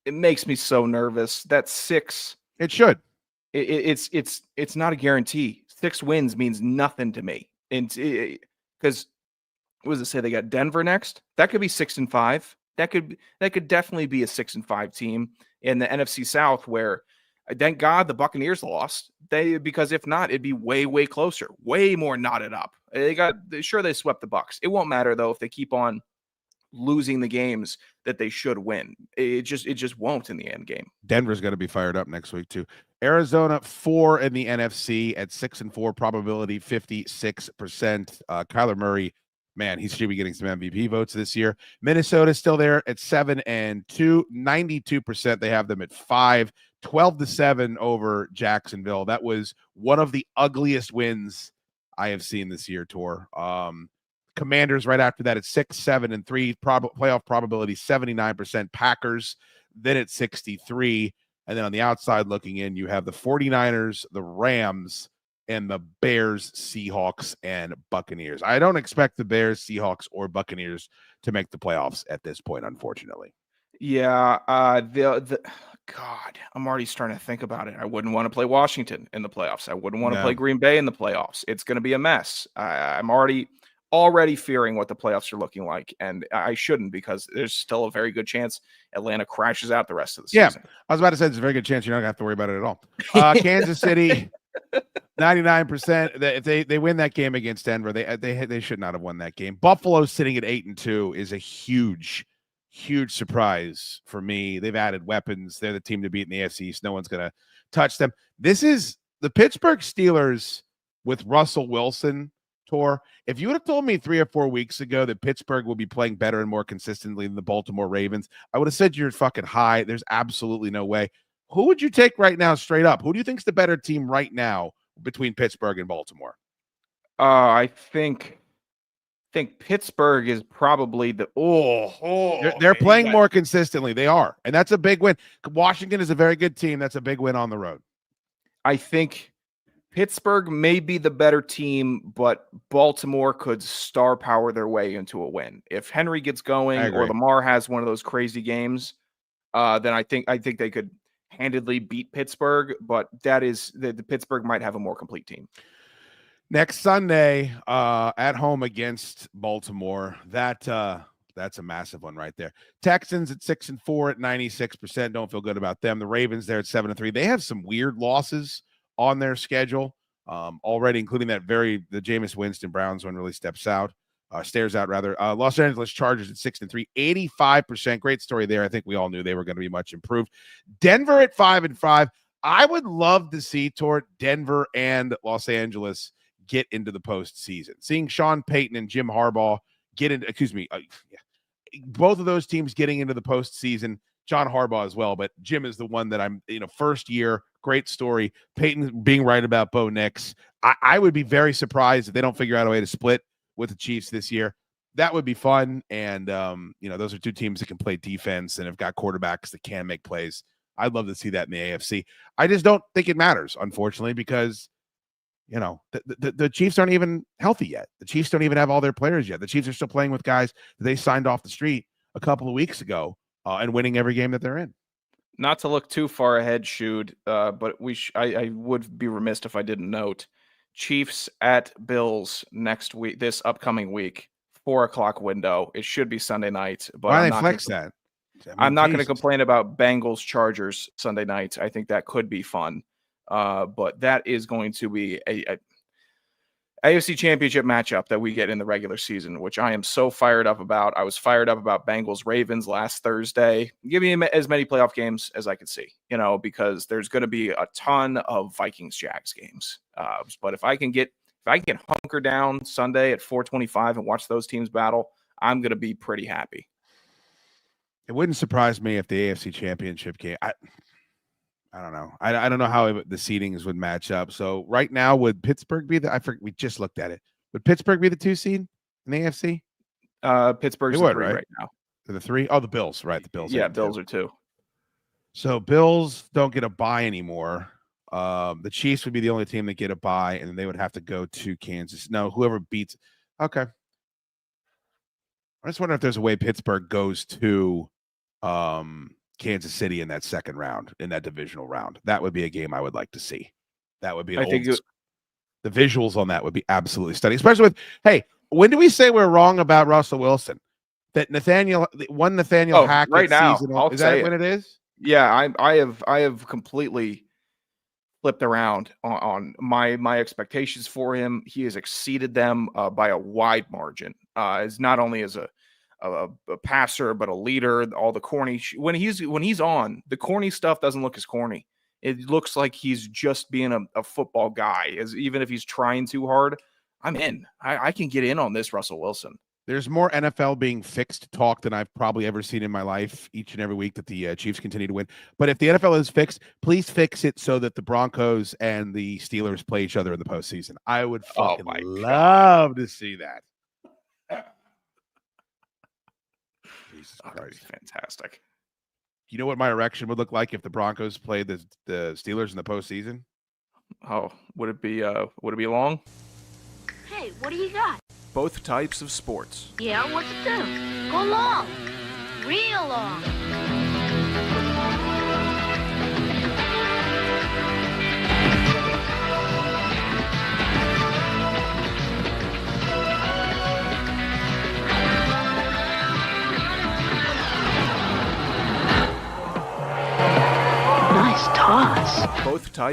makes me so nervous. That 6. It should. It's not a guarantee. 6 wins means nothing to me, and because. What does it say? They got Denver next. That could be 6-5. That could definitely be a 6-5 team in the NFC South, where thank God the Buccaneers lost. Because if not, it'd be way, way closer, way more knotted up. They swept the Bucs. It won't matter though if they keep on losing the games that they should win. It just won't in the end game. Denver's going to be fired up next week too. Arizona 4 in the NFC at 6-4 probability, 56%. Kyler Murray. Man, he should be getting some MVP votes this year. Minnesota's still there at 7-2, 92%. They have them at 5, 12-7 over Jacksonville. That was one of the ugliest wins I have seen this year, Tor. Commanders right after that at 6-7-3, playoff probability 79%. Packers then at 63. And then on the outside looking in, you have the 49ers, the Rams, and the Bears, Seahawks, and Buccaneers. I don't expect the Bears, Seahawks, or Buccaneers to make the playoffs at this point, unfortunately. Yeah, God, I'm already starting to think about it. I wouldn't want to play Washington in the playoffs. I wouldn't want to play Green Bay in the playoffs. It's going to be a mess. I'm already fearing what the playoffs are looking like, and I shouldn't, because there's still a very good chance Atlanta crashes out the rest of the season. I was about to say there's a very good chance you're not going to have to worry about it at all. Kansas City. 99%. If they win that game against Denver, they should not have won that game. Buffalo sitting at 8-2 is a huge surprise for me. They've added weapons. They're the team to beat in the AFC East. No one's going to touch them. This is the Pittsburgh Steelers with Russell Wilson, Tor. If you would have told me 3 or 4 weeks ago that Pittsburgh would be playing better and more consistently than the Baltimore Ravens, I would have said you're fucking high. There's absolutely no way. Who would you take right now, straight up? Who do you think's the better team right now between Pittsburgh and Baltimore? I think Pittsburgh is probably the they're playing more consistently. They are, and that's a big win. Washington is a very good team. That's a big win on the road. I think Pittsburgh may be the better team, but Baltimore could star power their way into a win. If Henry gets going or Lamar has one of those crazy games, then I think they could handedly beat Pittsburgh, but that is the Pittsburgh might have a more complete team. Next Sunday, at home against Baltimore, that's a massive one right there. Texans at 6-4 at 96%. Don't feel good about them. The Ravens there at 7-3. They have some weird losses on their schedule already, including the Jameis Winston Browns one really stares out rather. Los Angeles Chargers at 6-3, 85%. Great story there. I think we all knew they were going to be much improved. Denver at 5-5. I would love to see Denver and Los Angeles get into the postseason. Seeing Sean Payton and Jim Harbaugh both of those teams getting into the postseason. John Harbaugh as well, but Jim is the one that I'm, first year, great story. Peyton being right about Bo Nix. I would be very surprised if they don't figure out a way to split with the Chiefs this year. That would be fun. And, those are two teams that can play defense and have got quarterbacks that can make plays. I'd love to see that in the AFC. I just don't think it matters, unfortunately, because You know, the Chiefs aren't even healthy yet. The Chiefs don't even have all their players yet. The Chiefs are still playing with guys that they signed off the street a couple of weeks ago and winning every game that they're in. Not to look too far ahead, Shude, but I would be remiss if I didn't note Chiefs at Bills next week, this upcoming week, 4:00 window. It should be Sunday night. But why they flex that? I'm not going to complain about Bengals Chargers Sunday night. I think that could be fun. But that is going to be a AFC Championship matchup that we get in the regular season, which I am so fired up about. I was fired up about Bengals Ravens last Thursday. Give me as many playoff games as I could see, because there's going to be a ton of Vikings Jags games. But if I can hunker down Sunday at 4:25 and watch those teams battle, I'm going to be pretty happy. It wouldn't surprise me if the AFC Championship game. I don't know. I don't know how the seedings would match up. So right now, would Pittsburgh be we just looked at it. Would Pittsburgh be the 2 seed in the AFC? Pittsburgh's the 3 right now. To the 3? Oh, the Bills, right? The Bills. Yeah, Bills are 2. So Bills don't get a bye anymore. The Chiefs would be the only team that get a bye, and then they would have to go to Kansas. No, whoever beats. Okay. I just wonder if there's a way Pittsburgh goes to Kansas City in that second round, in that divisional round. That would be a game I would like to see. That would be the visuals on that would be absolutely stunning, especially with, hey, when do we say we're wrong about Russell Wilson? That Nathaniel Hackett right now, season, I'll is that say when it is? Yeah, I have completely flipped around on my expectations for him. He has exceeded them by a wide margin. As not only as a passer, but a leader. All the corny when he's on, the corny stuff doesn't look as corny. It looks like he's just being a football guy. Even if he's trying too hard, I'm in. I can get in on this Russell Wilson. There's more NFL being fixed talk than I've probably ever seen in my life each and every week that the Chiefs continue to win. But if the NFL is fixed, please fix it so that the Broncos and the Steelers play each other in the postseason. I would fucking love to see that. Jesus Christ. That'd be fantastic. You know what my erection would look like if the Broncos played the Steelers in the postseason? Oh, would it be long? Hey, what do you got? Both types of sports. Yeah, what's it do? Go long. Real long. Nice toss. Both types